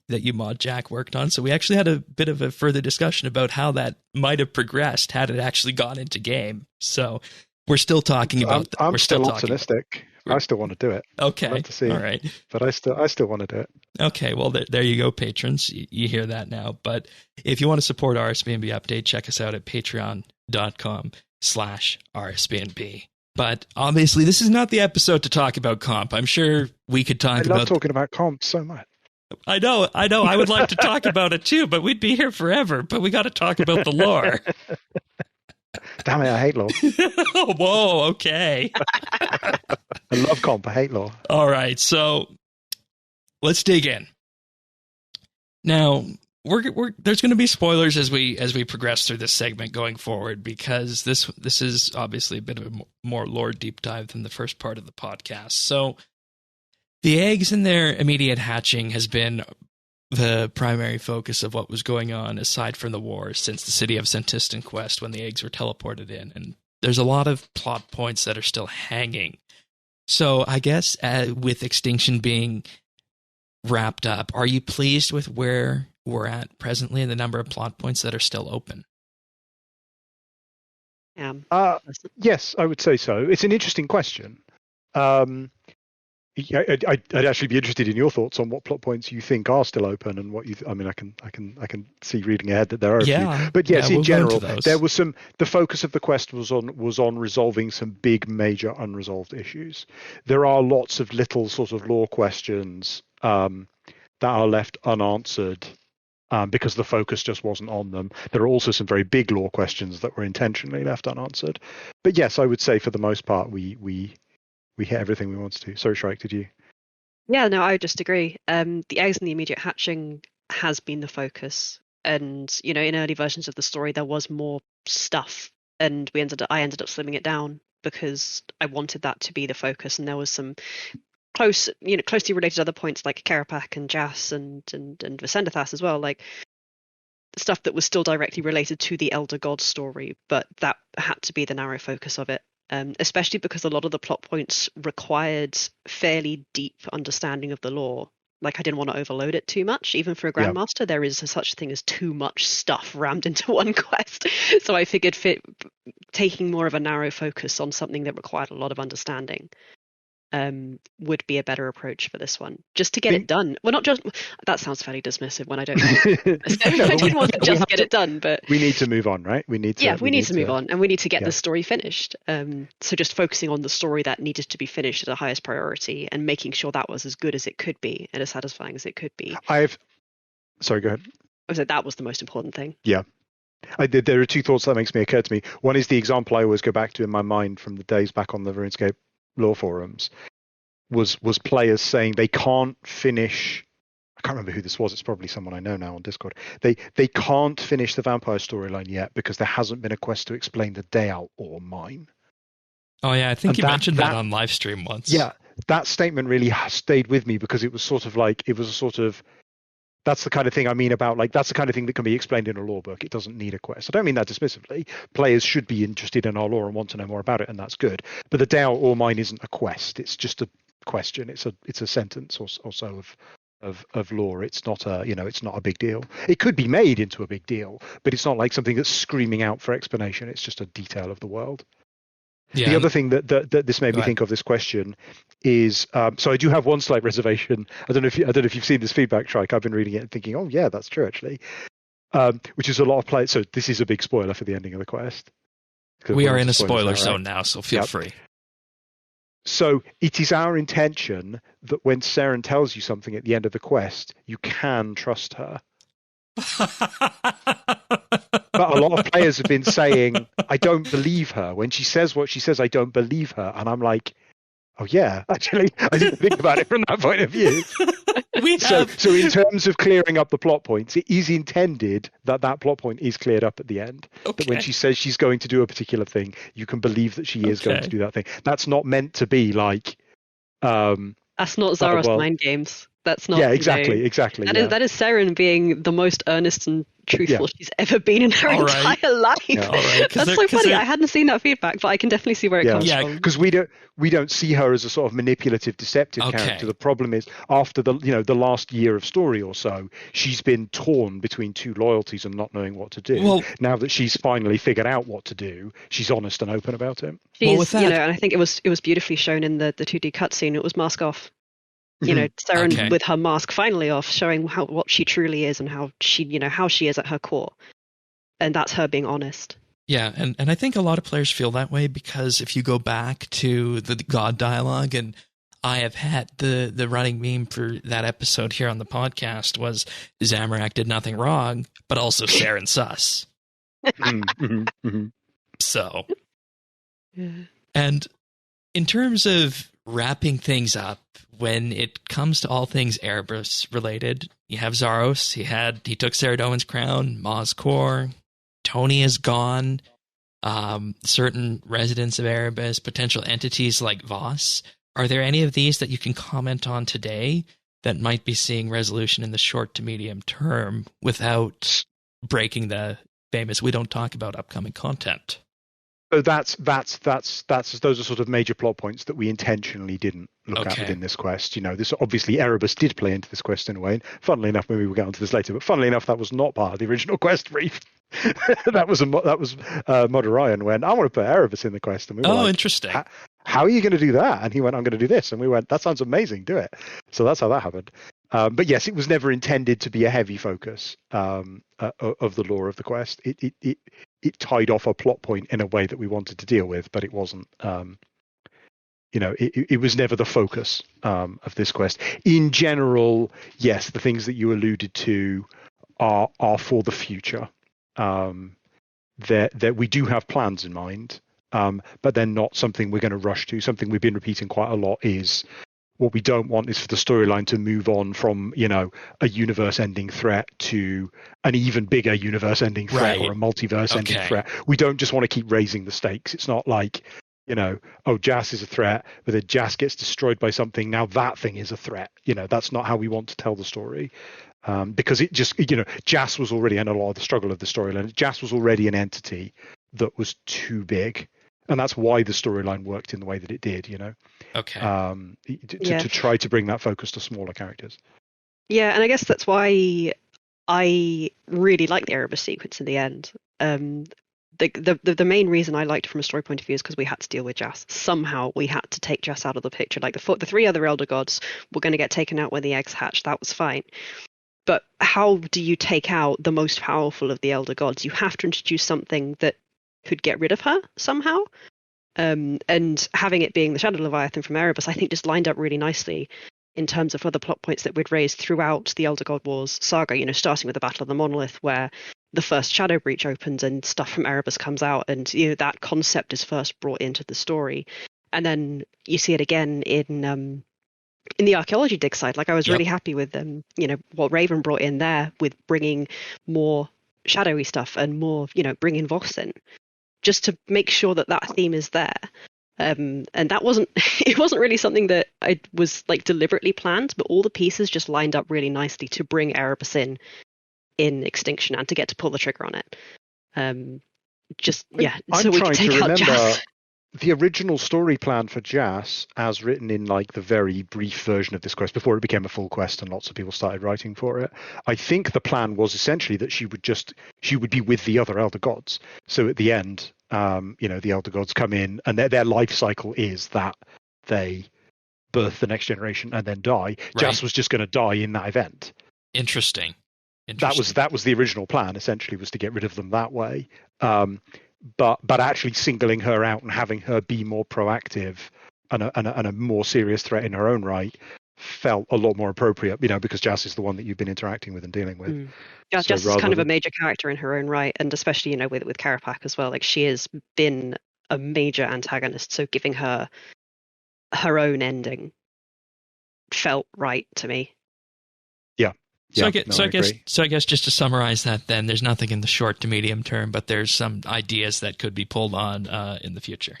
Speaker 1: you, Mod Jack, worked on. So we actually had a bit of a further discussion about how that might have progressed had it actually gone into game. So we're still talking about that.
Speaker 3: I'm still optimistic. I still want to do it.
Speaker 1: Okay.
Speaker 3: I'd love to see
Speaker 1: all
Speaker 3: it,
Speaker 1: right.
Speaker 3: But I still want to do it.
Speaker 1: Okay. Well, there you go, patrons. You hear that now. But if you want to support RSBANDBupdate, check us out at patreon.com/RSBANB. But obviously, this is not the episode to talk about comp. I'm sure we could talk about...
Speaker 3: I love talking about comp so much.
Speaker 1: I know. I would like to talk about it too, but we'd be here forever. But we got to talk about the lore.
Speaker 3: Damn it, I hate lore.
Speaker 1: Whoa, okay.
Speaker 3: I love comp, I hate lore.
Speaker 1: All right, so let's dig in. Now, there's going to be spoilers as we progress through this segment going forward, because this is obviously a bit of a more lore deep dive than the first part of the podcast. So the eggs in their immediate hatching has been the primary focus of what was going on aside from the war since the city of Sentistan quest when the eggs were teleported in. And there's a lot of plot points that are still hanging. So I guess with Extinction being wrapped up, are you pleased with where we're at presently and the number of plot points that are still open?
Speaker 3: Yes, I would say so. It's an interesting question. I'd actually be interested in your thoughts on what plot points you think are still open and what you. I mean, I can see reading ahead that there are a few. But yes, in general, there was some. The focus of the quest was on resolving some big, major unresolved issues. There are lots of little sort of lore questions that are left unanswered because the focus just wasn't on them. There are also some very big lore questions that were intentionally left unanswered. But yes, I would say for the most part, we hit everything we wanted to. Sorry, Shrike, did you?
Speaker 4: Yeah, no, I would just agree. The eggs in the immediate hatching has been the focus. And, you know, in early versions of the story, there was more stuff. And I ended up slimming it down because I wanted that to be the focus. And there was some closely related other points like Karapak and Jas and Visendathas as well, like stuff that was still directly related to the Elder God story, but that had to be the narrow focus of it. Especially because a lot of the plot points required fairly deep understanding of the lore. Like, I didn't want to overload it too much. Even for a Grandmaster, there is such a thing as too much stuff rammed into one quest. So I figured taking more of a narrow focus on something that required a lot of understanding would be a better approach for this one. Just to get it done. Well, not just... That sounds fairly dismissive when I don't know. I didn't want to just get it done, but...
Speaker 3: We need to move on, right? We need to
Speaker 4: move on, and we need to get the story finished. So just focusing on the story that needed to be finished at the highest priority and making sure that was as good as it could be and as satisfying as it could be.
Speaker 3: Sorry, go ahead.
Speaker 4: I said that was the most important thing.
Speaker 3: Yeah. There are two thoughts that occur to me. One is the example I always go back to in my mind from the days back on the RuneScape lore forums was players saying they can't finish. I can't remember who this was. It's probably someone I know now on Discord. They can't finish the vampire storyline yet because there hasn't been a quest to explain the day out or mine.
Speaker 1: Oh yeah, I think you mentioned that on live stream once.
Speaker 3: Yeah, that statement really stayed with me because it was sort of like that's the kind of thing I mean about, like, that's the kind of thing that can be explained in a lore book. It doesn't need a quest. I don't mean that dismissively. Players should be interested in our lore and want to know more about it, and that's good. But the day out or mine isn't a quest. It's just a question. It's a sentence or so of lore. It's not a big deal. It could be made into a big deal, but it's not like something that's screaming out for explanation. It's just a detail of the world. Yeah. The other thing that this made me think of this question is so I do have one slight reservation. I don't know if you've seen this feedback, Shrike. I've been reading it and thinking, oh yeah, that's true actually. Which is a lot of players. So this is a big spoiler for the ending of the quest.
Speaker 1: We are in a spoiler zone now, so feel free.
Speaker 3: So it is our intention that when Saren tells you something at the end of the quest, you can trust her. But a lot of players have been saying, I don't believe her. When she says what she says, I don't believe her. And I'm like, oh yeah, actually, I didn't think about it from that point of view. So in terms of clearing up the plot points, it is intended that plot point is cleared up at the end. Okay. That when she says she's going to do a particular thing, you can believe that she is going to do that thing. That's not meant to be like...
Speaker 4: that's not Zara's mind games. That's not.
Speaker 3: Yeah, exactly.
Speaker 4: That is Saren being the most earnest and truthful she's ever been in her entire life. Yeah. That's so funny. I hadn't seen that feedback, but I can definitely see where it comes from.
Speaker 3: Because we don't see her as a sort of manipulative, deceptive character. The problem is after the last year of story or so, she's been torn between two loyalties and not knowing what to do. Well, now that she's finally figured out what to do, she's honest and open about it.
Speaker 4: She's, and I think it was beautifully shown in the 2D cutscene. It was mask off. Saren with her mask finally off, showing what she truly is and how she is at her core, and that's her being honest.
Speaker 1: Yeah, and I think a lot of players feel that way because if you go back to the God dialogue, and I have had the running meme for that episode here on the podcast was Zamorak did nothing wrong, but also Saren sus. So,
Speaker 4: Yeah.
Speaker 1: and in terms of wrapping things up, when it comes to all things Erebus related, you have Zaros. He took Saradomin's crown. Ma's core. Tony is gone. Certain residents of Erebus, potential entities like Voss. Are there any of these that you can comment on today that might be seeing resolution in the short to medium term without breaking the famous "we don't talk about upcoming content"?
Speaker 3: So that's those are sort of major plot points that we intentionally didn't look at
Speaker 1: Okay.
Speaker 3: within this quest. This obviously Erebus did play into this quest in a way. And funnily enough, maybe we'll get onto this later, but funnily enough, that was not part of the original quest brief. that was Mod Orion when I want to put Erebus in the quest, and we were like,
Speaker 1: Interesting.
Speaker 3: How are you going to do that? And he went, I'm going to do this, and we went, that sounds amazing, do it. So that's how that happened. But yes, it was never intended to be a heavy focus of the lore of the quest. It tied off a plot point in a way that we wanted to deal with, but it wasn't. It was never the focus of this quest. In general, yes, the things that you alluded to are for the future. That we do have plans in mind, but they're not something we're going to rush to. Something we've been repeating quite a lot is what we don't want is for the storyline to move on from, a universe-ending threat to an even bigger universe-ending threat,
Speaker 1: Right.
Speaker 3: or a multiverse-ending
Speaker 1: Okay.
Speaker 3: threat. We don't just want to keep raising the stakes. It's not like, Jas is a threat, but then Jas gets destroyed by something. Now that thing is a threat. That's not how we want to tell the story. Because it just, Jas was already, and a lot of the struggle of the storyline, Jas was already an entity that was too big. And that's why the storyline worked in the way that it did,
Speaker 1: Okay.
Speaker 3: to try to bring that focus to smaller characters.
Speaker 4: Yeah, and I guess that's why I really like the Erebus sequence in the end. The main reason I liked it from a story point of view is because we had to deal with Jas. Somehow we had to take Jas out of the picture. Like the three other Elder Gods were going to get taken out when the eggs hatched. That was fine. But how do you take out the most powerful of the Elder Gods? You have to introduce something that could get rid of her somehow. And having it being the Shadow Leviathan from Erebus, I think just lined up really nicely in terms of other plot points that we'd raised throughout the Elder God Wars saga, starting with the Battle of the Monolith, where the first Shadow Breach opens and stuff from Erebus comes out, and that concept is first brought into the story. And then you see it again in the archaeology dig side. Like I was really happy with what Raven brought in there with bringing more shadowy stuff and more, bringing Voss in, just to make sure that theme is there. And that wasn't really something that I was like deliberately planned, but all the pieces just lined up really nicely to bring Erebus in Extinction and to get to pull the trigger on it.
Speaker 3: I'm
Speaker 4: so we
Speaker 3: trying
Speaker 4: could take
Speaker 3: to
Speaker 4: out
Speaker 3: remember
Speaker 4: Jas.
Speaker 3: the original story plan for Jas, as written in like the very brief version of this quest before it became a full quest and lots of people started writing for it. I think the plan was essentially that she would be with the other Elder Gods. So at the end, the Elder Gods come in and their life cycle is that they birth the next generation and then die.
Speaker 1: Right.
Speaker 3: Jas was just going to die in that event.
Speaker 1: Interesting.
Speaker 3: That was the original plan, essentially, was to get rid of them that way. But actually singling her out and having her be more proactive and a more serious threat in her own right felt a lot more appropriate, because Jas is the one that you've been interacting with and dealing with.
Speaker 4: Jas
Speaker 3: So
Speaker 4: is kind
Speaker 3: rather
Speaker 4: of a major character in her own right, and especially with Carapac as well. Like she has been a major antagonist, so giving her her own ending felt right to me.
Speaker 1: So I guess just to summarize that, then there's nothing in the short to medium term, but there's some ideas that could be pulled on in the future.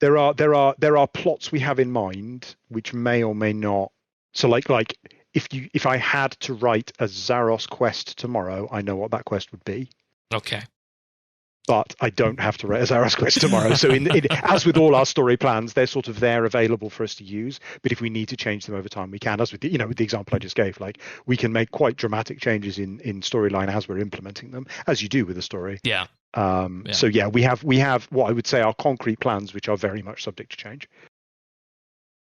Speaker 3: There are plots we have in mind which may or may not. So like if I had to write a Zaros quest tomorrow, I know what that quest would be.
Speaker 1: Okay.
Speaker 3: But I don't have to write a Zaros quest tomorrow. So as with all our story plans, they're sort of there available for us to use. But if we need to change them over time, we can. As with with the example I just gave, like we can make quite dramatic changes in storyline as we're implementing them, as you do with a story.
Speaker 1: Yeah.
Speaker 3: So yeah, we have what I would say are concrete plans, which are very much subject to change.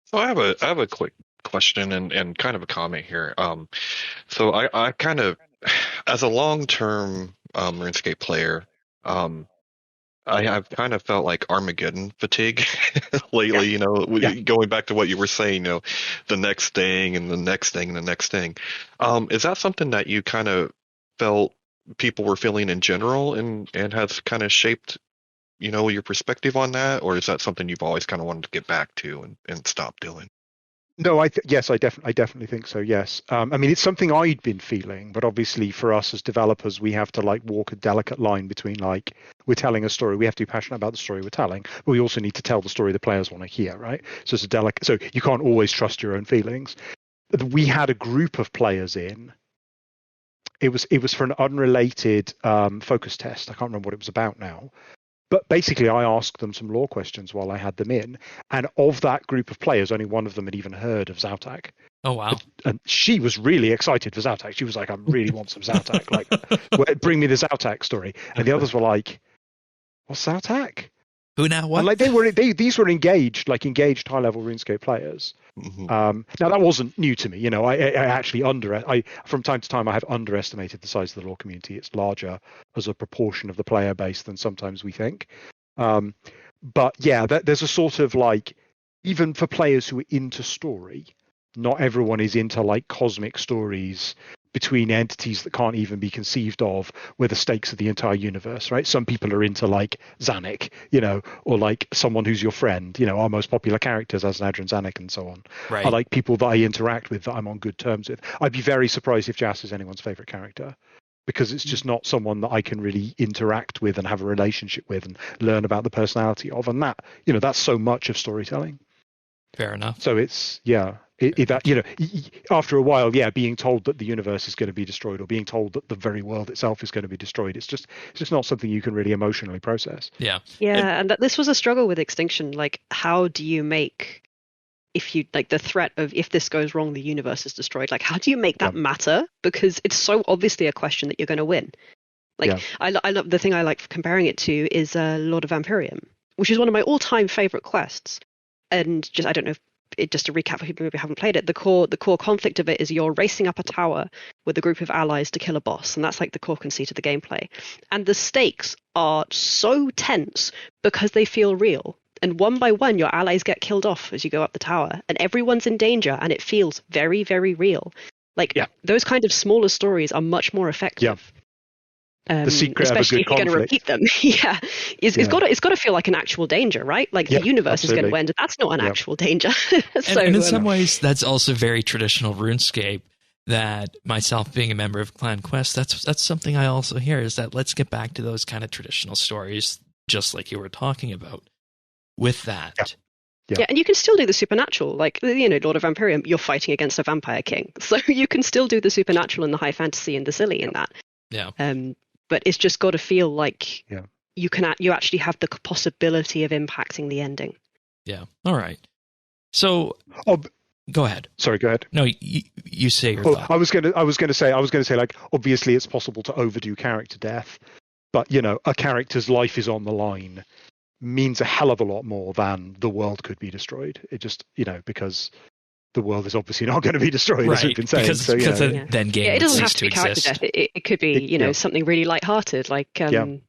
Speaker 2: So I have a quick question and kind of a comment here. So I kind of, as a long-term RuneScape player, I have kind of felt like Armageddon fatigue lately. Going back to what you were saying, the next thing and the next thing and the next thing. Is that something that you kind of felt people were feeling in general and has kind of shaped your perspective on that, or is that something you've always kind of wanted to get back to and stop doing?
Speaker 3: No, yes, I definitely think so. Yes, I mean it's something I'd been feeling, but obviously for us as developers, we have to like walk a delicate line between like we're telling a story, we have to be passionate about the story we're telling, but we also need to tell the story the players want to hear, right? So it's a delicate. So you can't always trust your own feelings. We had a group of players in. It was for an unrelated focus test. I can't remember what it was about now. But basically, I asked them some lore questions while I had them in. And of that group of players, only one of them had even heard of Zautak.
Speaker 1: Oh, wow.
Speaker 3: And she was really excited for Zautak. She was like, I really want some Zautak. Like, bring me the Zautak story. And the others were like, what's Zautak?
Speaker 1: Who now? What?
Speaker 3: And like these were engaged high-level RuneScape players.
Speaker 2: Mm-hmm.
Speaker 3: Now that wasn't new to me. I actually from time to time I have underestimated the size of the lore community. It's larger as a proportion of the player base than sometimes we think. But yeah, there's a sort of like, even for players who are into story, not everyone is into like cosmic stories between entities that can't even be conceived of, where the stakes of the entire universe, right? Some people are into like Zanuck, or like someone who's your friend, our most popular characters as Nadra and Zanuck and so on.
Speaker 1: Right.
Speaker 3: I like people that I interact with, that I'm on good terms with. I'd be very surprised if Jas is anyone's favorite character, because it's just not someone that I can really interact with and have a relationship with and learn about the personality of. And that, that's so much of storytelling.
Speaker 1: Fair enough.
Speaker 3: So it's, after a while, being told that the universe is going to be destroyed, or being told that the very world itself is going to be destroyed, it's just not something you can really emotionally process.
Speaker 1: Yeah.
Speaker 4: And this was a struggle with Extinction. Like, how do you make, if you like the threat of, if this goes wrong, the universe is destroyed? Like, how do you make that matter? Because it's so obviously a question that you're going to win. Like, I love, the thing I like comparing it to is Lord of Vampirium, which is one of my all-time favorite quests. And just, I don't know, just to recap for people who haven't played it, the core conflict of it is you're racing up a tower with a group of allies to kill a boss, and that's like the core conceit of the gameplay. And the stakes are so tense because they feel real. And one by one, your allies get killed off as you go up the tower, and everyone's in danger, and it feels very, very real. Like, those kind of smaller stories are much more effective.
Speaker 3: The secret
Speaker 4: especially
Speaker 3: of a good
Speaker 4: if you're going to repeat them. It's got to feel like an actual danger, right? Like the universe is going to end. That's not an actual danger.
Speaker 1: And in some ways, that's also very traditional RuneScape. That myself being a member of Clan Quest, that's something I also hear, is that let's get back to those kind of traditional stories, just like you were talking about. With that.
Speaker 4: Yeah, and you can still do the supernatural. Like, Lord of Vampirium, you're fighting against a vampire king, so you can still do the supernatural and the high fantasy and the silly in that.
Speaker 1: Yeah.
Speaker 4: But it's just got to feel like you actually have the possibility of impacting the ending.
Speaker 1: Yeah. All right. So, go ahead.
Speaker 3: Sorry, go ahead.
Speaker 1: No, you say your thought.
Speaker 3: I was going to say, like, obviously it's possible to overdo character death, but a character's life is on the line means a hell of a lot more than the world could be destroyed. It just, because the world is obviously not going to be destroyed, as we've been saying.
Speaker 1: Because then game
Speaker 4: it doesn't have
Speaker 1: cease
Speaker 4: to be character
Speaker 1: exist.
Speaker 4: death. It could be, something really lighthearted, like
Speaker 3: you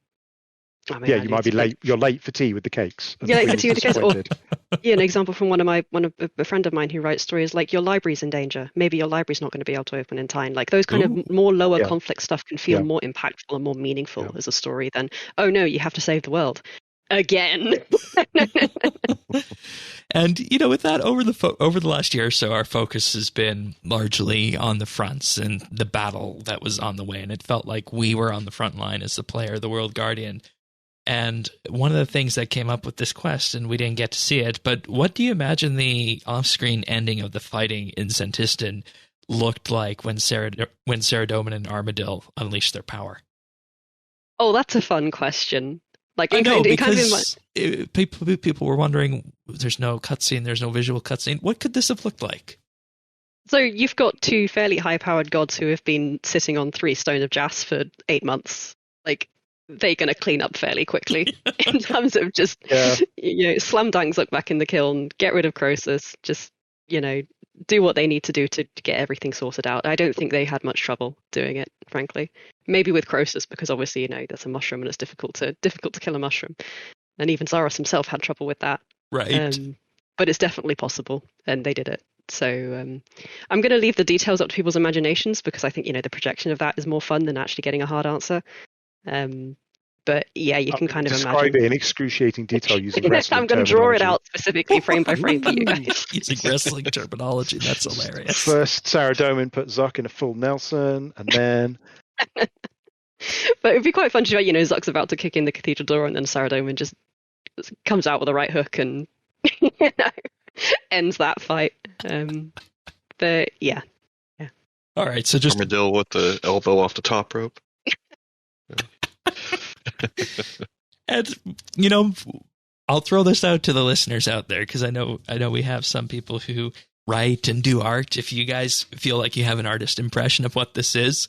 Speaker 3: might be late. You're late for tea with the cakes.
Speaker 4: You're late for tea with the cakes. Or an example from a friend of mine who writes stories, like, your library's in danger. Maybe your library's not going to be able to open in time. Like, those kind of more lower conflict stuff can feel more impactful and more meaningful as a story than, oh no, you have to save the world again.
Speaker 1: And with that, over the last year or so, our focus has been largely on the fronts and the battle that was on the way, and it felt like we were on the front line as the player, the World Guardian. And one of the things that came up with this quest, and we didn't get to see it, but what do you imagine the off-screen ending of the fighting in Sentistan looked like when Saradomin and Armadil unleashed their power?
Speaker 4: Oh, that's a fun question. Like,
Speaker 1: I know, because people were wondering, there's no cutscene, there's no visual cutscene. What could this have looked like?
Speaker 4: So you've got two fairly high-powered gods who have been sitting on 3 Stone of Jas for 8 months. Like, they're going to clean up fairly quickly in terms of just, slam dunks, look back in the kiln, get rid of Croesus, just, do what they need to do to get everything sorted out. I don't think they had much trouble doing it, frankly. Maybe with Croesus, because obviously, that's a mushroom and it's difficult to kill a mushroom. And even Zaros himself had trouble with that.
Speaker 1: Right.
Speaker 4: But it's definitely possible, and they did it. So I'm going to leave the details up to people's imaginations, because I think, the projection of that is more fun than actually getting a hard answer. But yeah, you can kind of
Speaker 3: describe
Speaker 4: imagine.
Speaker 3: it in excruciating detail using wrestling
Speaker 4: I'm going to draw it
Speaker 3: terminology.
Speaker 4: out specifically frame by frame for you guys.
Speaker 1: Using wrestling terminology, that's hilarious.
Speaker 3: First, Sarah Doman put Zuck in a full Nelson, and then...
Speaker 4: But it'd be quite fun to, Zuck's about to kick in the cathedral door, and then Sarah Doman just comes out with a right hook and ends that fight. But yeah.
Speaker 1: All right, so just
Speaker 2: Armadillo with the elbow off the top rope.
Speaker 1: and I'll throw this out to the listeners out there because I know we have some people who write and do art. If you guys feel like you have an artist impression of what this is,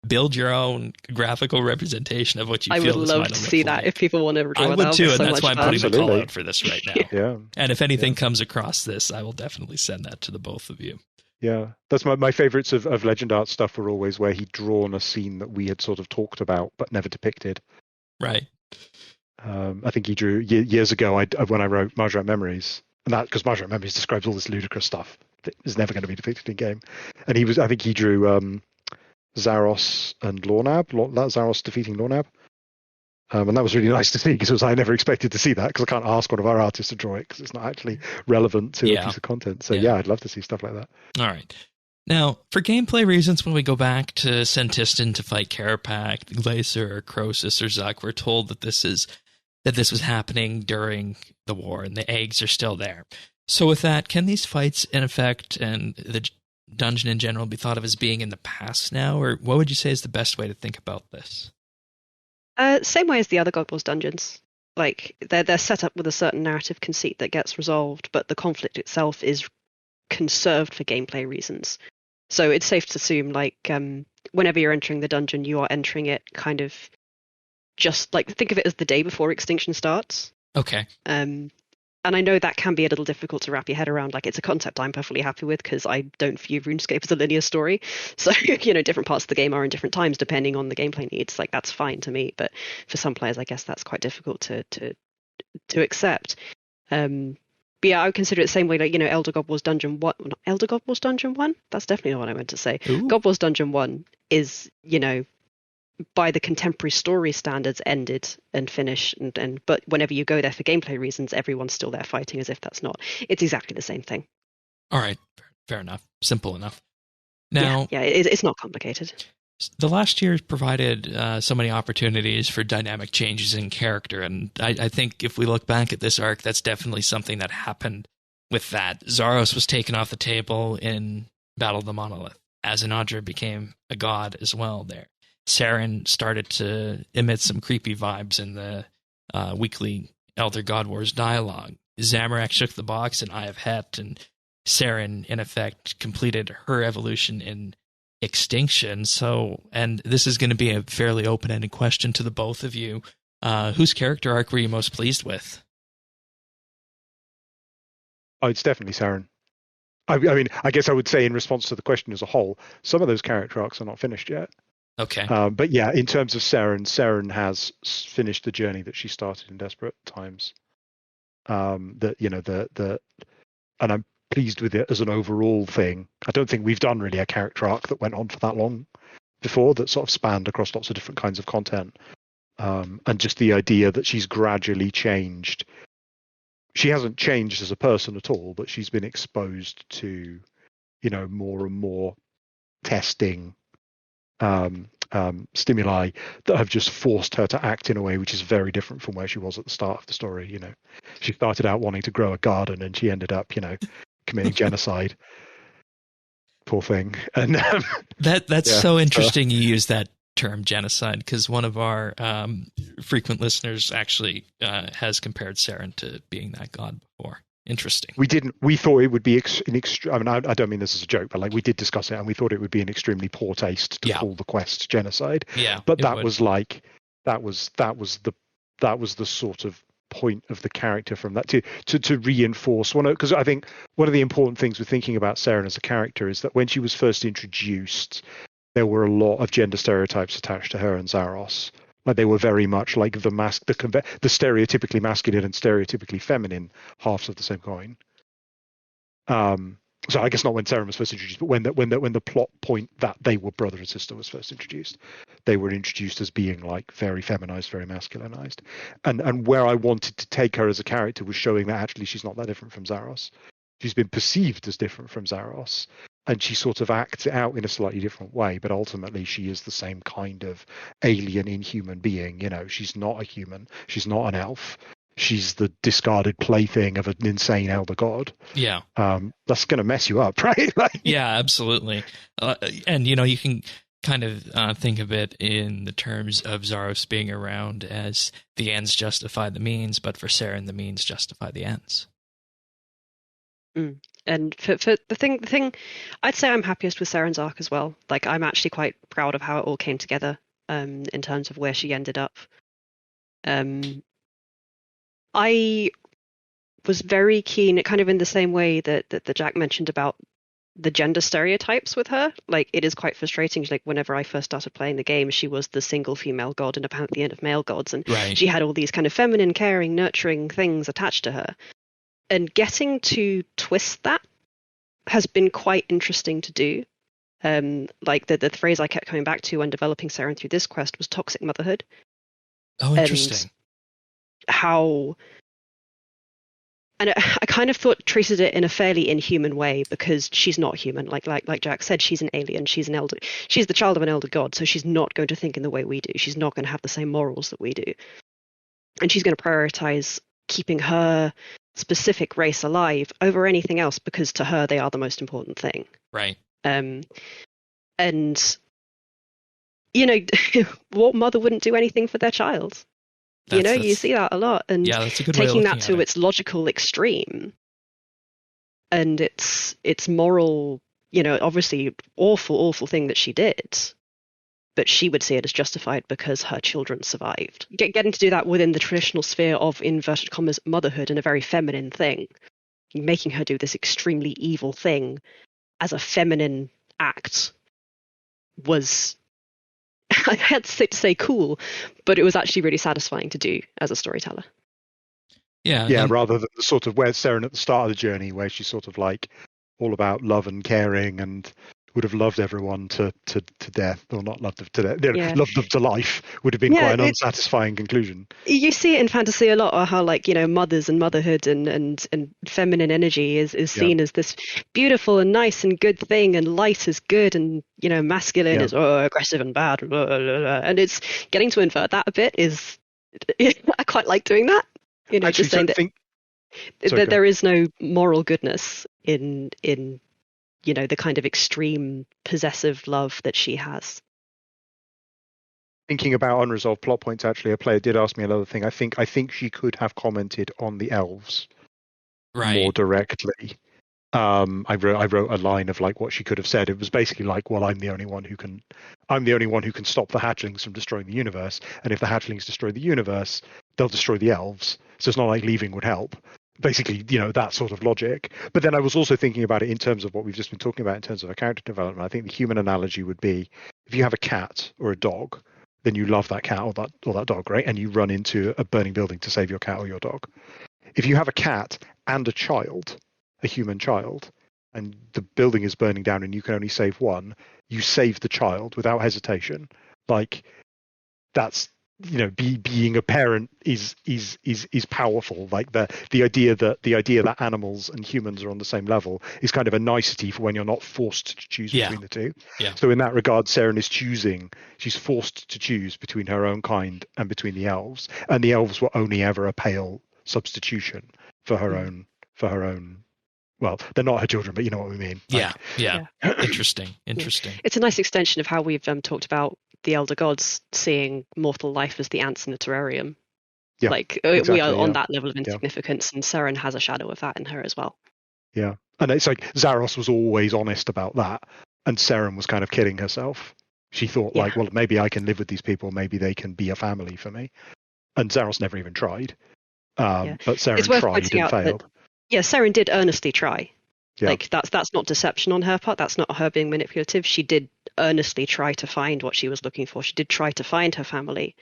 Speaker 1: build your own graphical representation of what you feel.
Speaker 4: I would love to see that if people want to draw
Speaker 1: I
Speaker 4: that.
Speaker 1: would too, and
Speaker 4: so
Speaker 1: that's why I'm putting the call out for this right now.
Speaker 3: Yeah.
Speaker 1: And if anything comes across this, I will definitely send that to the both of you.
Speaker 3: Yeah, that's my favorites of Legend Art stuff were always where he'd drawn a scene that we had sort of talked about but never depicted.
Speaker 1: Right.
Speaker 3: I think he drew years ago when I wrote Marjorie Memories, and that because Marjorie Memories describes all this ludicrous stuff that is never going to be depicted in game. And I think he drew Zaros and Lornab, Zaros defeating Lornab. And that was really nice to see because I never expected to see that because I can't ask one of our artists to draw it because it's not actually relevant to a piece of content. So yeah, I'd love to see stuff like that.
Speaker 1: All right. Now, for gameplay reasons, when we go back to Sentistan to fight Carapac, Glacier, or Croesus, or Zuck, we're told that this was happening during the war and the eggs are still there. So with that, can these fights in effect and the dungeon in general be thought of as being in the past now? Or what would you say is the best way to think about this?
Speaker 4: Same way as the other God Wars dungeons. Like they're set up with a certain narrative conceit that gets resolved, but the conflict itself is conserved for gameplay reasons. So it's safe to assume, whenever you're entering the dungeon, you are entering it kind of just think of it as the day before Extinction starts.
Speaker 1: Okay.
Speaker 4: And I know that can be a little difficult to wrap your head around. It's a concept I'm perfectly happy with because I don't view RuneScape as a linear story. So, different parts of the game are in different times depending on the gameplay needs. That's fine to me. But for some players, I guess that's quite difficult to accept. But yeah, I would consider it the same way, Elder God Wars Dungeon 1. Not Elder God Wars Dungeon 1? That's definitely not what I meant to say.
Speaker 1: Ooh.
Speaker 4: God Wars Dungeon 1 is, by the contemporary story standards ended and finished, but whenever you go there for gameplay reasons, everyone's still there fighting as if that's not. It's exactly the same thing.
Speaker 1: All right, fair enough, simple enough. Now,
Speaker 4: it's not complicated.
Speaker 1: The last year provided so many opportunities for dynamic changes in character, and I think if we look back at this arc, that's definitely something that happened with that. Zaros was taken off the table in Battle of the Monolith. Azanadra became a god as well there. Saren started to emit some creepy vibes in the weekly Elder God Wars dialogue. Zamorak shook the box in Eye of Het, and Saren, in effect, completed her evolution in Extinction. So, and this is going to be a fairly open-ended question to the both of you. Whose character arc were you most pleased with?
Speaker 3: Oh, it's definitely Saren. I mean, I guess I would say in response to the question as a whole, some of those character arcs are not finished yet.
Speaker 1: Okay.
Speaker 3: But yeah, in terms of Saren has finished the journey that she started in Desperate Times. And I'm pleased with it as an overall thing. I don't think we've done really a character arc that went on for that long before that sort of spanned across lots of different kinds of content. And just the idea that she's gradually changed. She hasn't changed as a person at all, but she's been exposed to, more and more testing stimuli that have just forced her to act in a way which is very different from where she was at the start of the story. She started out wanting to grow a garden and she ended up, committing genocide. Poor thing. And
Speaker 1: that's so interesting you use that term genocide, because one of our frequent listeners actually has compared Saren to being that god before. Interesting. We thought it would be I don't mean this as a joke, but we did discuss it, and we thought it would be an extremely poor taste to call the quest genocide. Yeah,
Speaker 3: but that was the sort of point of the character from that to reinforce because I think one of the important things with thinking about Saren as a character is that when she was first introduced, there were a lot of gender stereotypes attached to her and Zaros. They were very much like the stereotypically masculine and stereotypically feminine halves of the same coin. So I guess not when Saren was first introduced, but when the plot point that they were brother and sister was first introduced. they were introduced as being like very feminized, very masculinized. And where I wanted to take her as a character was showing that actually she's not that different from Zaros. She's been perceived as different from Zaros, and she sort of acts it out in a slightly different way, but ultimately she is the same kind of alien, inhuman being. You know, she's not a human. She's not an elf. She's the discarded plaything of an insane elder god.
Speaker 1: Yeah.
Speaker 3: That's going to mess you up, right?
Speaker 1: Yeah, absolutely. And, you know, you can kind of think of it in the terms of Zaros being around as the ends justify the means, but for Saren, the means justify the ends.
Speaker 4: And for the thing, I'd say I'm happiest with Saren's arc as well. Like, I'm actually quite proud of how it all came together in terms of where she ended up. I was very keen, kind of in the same way that Jack mentioned about the gender stereotypes with her. Like, it is quite frustrating. Like, whenever I first started playing the game, she was the single female god and a pantheon of male gods, and she had all these kind of feminine, caring, nurturing things attached to her. And getting to twist that has been quite interesting to do. Like the phrase I kept coming back to when developing Saren through this quest was toxic motherhood.
Speaker 1: Oh, interesting.
Speaker 4: And I kind of treated it in a fairly inhuman way, because she's not human. Like Jack said, she's an alien. She's the child of an elder god, so she's not going to think in the way we do. She's not going to have the same morals that we do. And she's going to prioritize keeping her specific race alive over anything else, because to her they are the most important thing.
Speaker 1: Right.
Speaker 4: And you know, what mother wouldn't do anything for their child? You see that a lot, and
Speaker 1: yeah, that's a good
Speaker 4: taking
Speaker 1: way
Speaker 4: that to its logical extreme and its moral, you know, obviously awful thing that she did, but she would see it as justified because her children survived. Getting to do that within the traditional sphere of, inverted commas, motherhood, and a very feminine thing, making her do this extremely evil thing as a feminine act was, I had to say cool, but it was actually really satisfying to do as a storyteller.
Speaker 1: Yeah.
Speaker 3: Rather than the sort of where Saren at the start of the journey, where she's sort of like all about love and caring and would have loved everyone to death, or not loved them to death, loved them to life, would have been quite an unsatisfying conclusion.
Speaker 4: You see it in fantasy a lot, or how, like, you know, mothers and motherhood and feminine energy is seen as this beautiful and nice and good thing, and light is good, and, you know, masculine is aggressive and bad, and it's getting to invert that a bit is I quite like doing that. You know, just saying that there is no moral goodness in you know, the kind of extreme possessive love that she has.
Speaker 3: Thinking about unresolved plot points, actually, a player did ask me another thing. I think she could have commented on the elves more directly. I wrote a line of like what she could have said. It was basically like, well, I'm the only one who can stop the hatchlings from destroying the universe, and if the hatchlings destroy the universe, they'll destroy the elves. So it's not like leaving would help. Basically, you know, that sort of logic. But then I was also thinking about it in terms of what we've just been talking about in terms of a character development. I think the human analogy would be, if you have a cat or a dog, then you love that cat or that dog, right? And you run into a burning building to save your cat or your dog. If you have a cat and a child, a human child, and the building is burning down and you can only save one, you save the child without hesitation. Like, that's, you know, being a parent is powerful. Like the idea that animals and humans are on the same level is kind of a nicety for when you're not forced to choose between the two. Yeah. So in that regard, Saren is choosing. She's forced to choose between her own kind and between the elves, and the elves were only ever a pale substitution for her own. Well, they're not her children, but you know what we mean.
Speaker 1: Yeah. Interesting.
Speaker 4: It's a nice extension of how we've talked about the elder gods seeing mortal life as the ants in a terrarium. Yeah, like, exactly, we are on that level of insignificance, and Saren has a shadow of that in her as well.
Speaker 3: Yeah, and it's like Zaros was always honest about that, and Saren was kind of kidding herself. She thought, like, well, maybe I can live with these people, maybe they can be a family for me. And Zaros never even tried. But Saren tried and failed.
Speaker 4: Saren did earnestly try. Yeah. Like, that's not deception on her part. That's not her being manipulative. She did earnestly try to find what she was looking for. She did try to find her family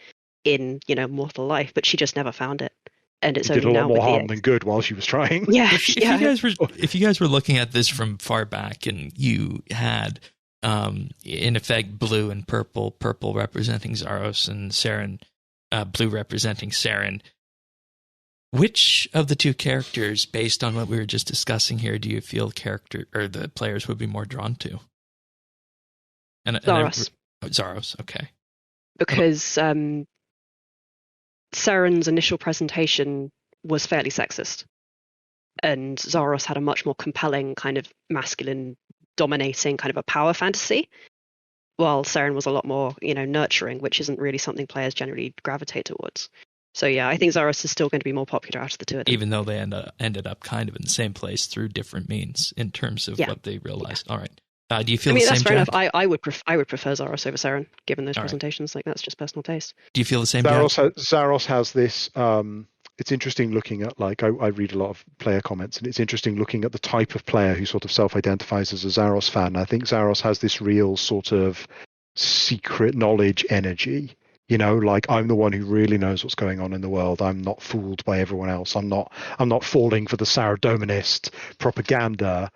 Speaker 4: in, you know, mortal life, but she just never found it. And it's only now with the
Speaker 3: did a lot more harm than good while she was trying.
Speaker 4: Yeah.
Speaker 1: If you guys were looking at this from far back and you had in effect, blue and purple, purple representing Zaros and Saren, blue representing Saren. Which of the two characters, based on what we were just discussing here, do you feel the players would be more drawn to?
Speaker 4: Zaros.
Speaker 1: Zaros, okay.
Speaker 4: Because Saren's initial presentation was fairly sexist, and Zaros had a much more compelling kind of masculine, dominating kind of a power fantasy, while Saren was a lot more, nurturing, which isn't really something players generally gravitate towards. So yeah, I think Zaros is still going to be more popular out of the two of them.
Speaker 1: Even though they ended up kind of in the same place through different means in terms of what they realized. All right. Do you feel the same,
Speaker 4: that's fair
Speaker 1: Jack?
Speaker 4: enough. I would prefer Zaros over Saren, given those presentations. Like, that's just personal taste.
Speaker 1: Do you feel the same,
Speaker 3: Zaros has this... it's interesting looking at, I read a lot of player comments, and it's interesting looking at the type of player who sort of self-identifies as a Zaros fan. I think Zaros has this real sort of secret knowledge energy. I'm the one who really knows what's going on in the world. I'm not fooled by everyone else. I'm not falling for the Saradominist propaganda.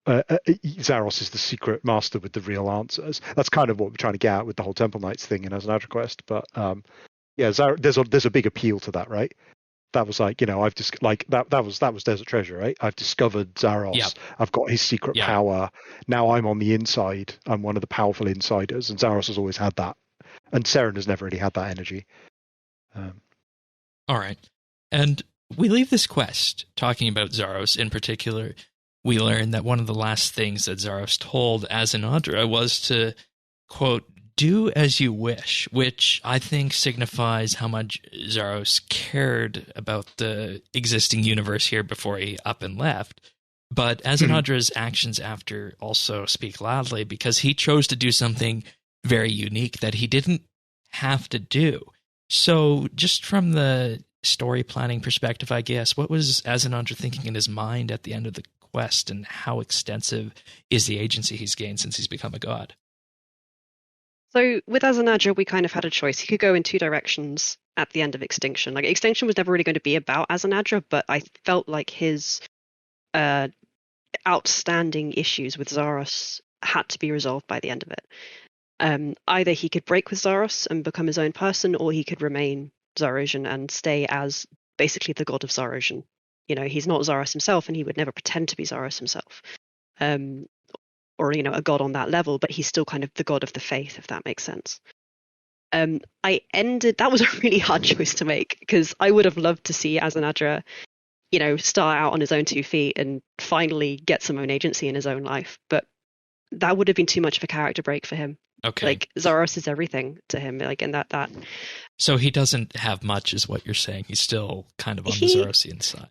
Speaker 3: Zaros is the secret master with the real answers. That's kind of what we're trying to get at with the whole Temple Knights thing in Azanadra Quest. But there's a big appeal to that, right? That was I've just that was Desert Treasure, right? I've discovered Zaros.
Speaker 1: Yep.
Speaker 3: I've got his secret power. Now I'm on the inside. I'm one of the powerful insiders, and Zaros has always had that. And Saren has never really had that energy.
Speaker 1: All right. And we leave this quest talking about Zaros in particular. We learn that one of the last things that Zaros told Azanadra was to, quote, do as you wish, which I think signifies how much Zaros cared about the existing universe here before he up and left. But Azanadra's actions after also speak loudly, because he chose to do something very unique that he didn't have to do. So just from the story planning perspective, I guess, what was Azanadra thinking in his mind at the end of the quest, and how extensive is the agency he's gained since he's become a god?
Speaker 4: So with Azanadra, we kind of had a choice. He could go in two directions at the end of Extinction. Extinction was never really going to be about Azanadra, but I felt like his outstanding issues with Zaros had to be resolved by the end of it. Either he could break with Zaros and become his own person, or he could remain Zarosian and stay as basically the god of Zarosian. He's not Zaros himself, and he would never pretend to be Zaros himself, or a god on that level, but he's still kind of the god of the faith, if that makes sense. That was a really hard choice to make, because I would have loved to see Azanadra, start out on his own 2 feet and finally get some own agency in his own life, but that would have been too much of a character break for him.
Speaker 1: Okay.
Speaker 4: Zaros is everything to him, and that.
Speaker 1: So he doesn't have much, is what you're saying. He's still kind of on the Zarosian side.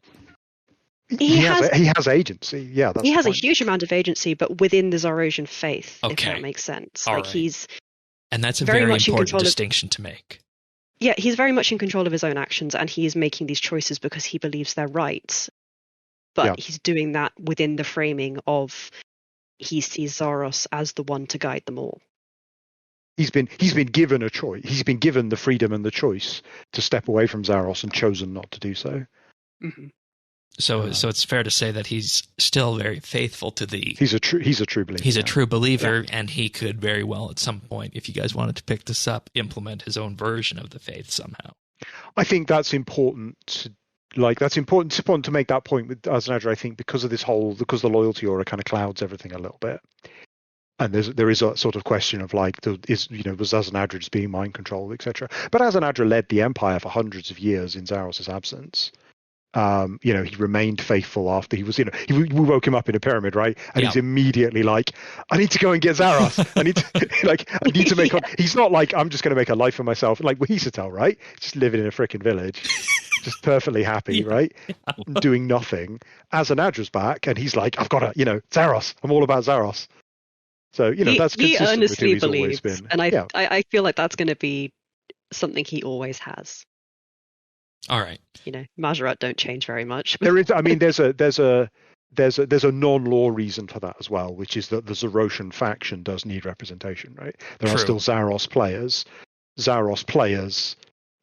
Speaker 3: He has agency. Yeah,
Speaker 4: he has a huge amount of agency, but within the Zarosian faith, if
Speaker 1: Okay.
Speaker 4: that makes sense.
Speaker 1: All right.
Speaker 4: He's
Speaker 1: And that's a
Speaker 4: very
Speaker 1: very
Speaker 4: much in
Speaker 1: important
Speaker 4: control of-
Speaker 1: distinction to make.
Speaker 4: Yeah, he's very much in control of his own actions, and he is making these choices because he believes they're right. But he's doing that within the framing of he sees Zaros as the one to guide them all.
Speaker 3: He's been given a choice. He's been given the freedom and the choice to step away from Zaros and chosen not to do so.
Speaker 4: Mm-hmm.
Speaker 1: So it's fair to say that he's still very faithful to the...
Speaker 3: He's a true believer.
Speaker 1: He's a true believer, and he could very well at some point, if you guys wanted to pick this up, implement his own version of the faith somehow.
Speaker 3: I think that's important. It's important to make that point with Azanadra, I think, because the loyalty aura kind of clouds everything a little bit. And there is a sort of question of was Azanadra just being mind controlled, etc. But Azanadra led the empire for hundreds of years in Zaros' absence. He remained faithful after he was, we woke him up in a pyramid, right? And he's immediately like, I need to go and get Zaros. I need to make. He's not like, I'm just going to make a life for myself, like Wahisatel, right? Just living in a freaking village, just perfectly happy, right? Doing nothing. Azanadra's back, and he's like, I've got to, Zaros. I'm all about Zaros. So that's consistent
Speaker 4: he earnestly
Speaker 3: with who he's
Speaker 4: believes,
Speaker 3: always been.
Speaker 4: and I feel like that's going to be something he always has.
Speaker 1: All right.
Speaker 4: Majorat don't change very much.
Speaker 3: There is, there's a non-law reason for that as well, which is that the Zarosian faction does need representation, right? There are still Zaros players. Zaros players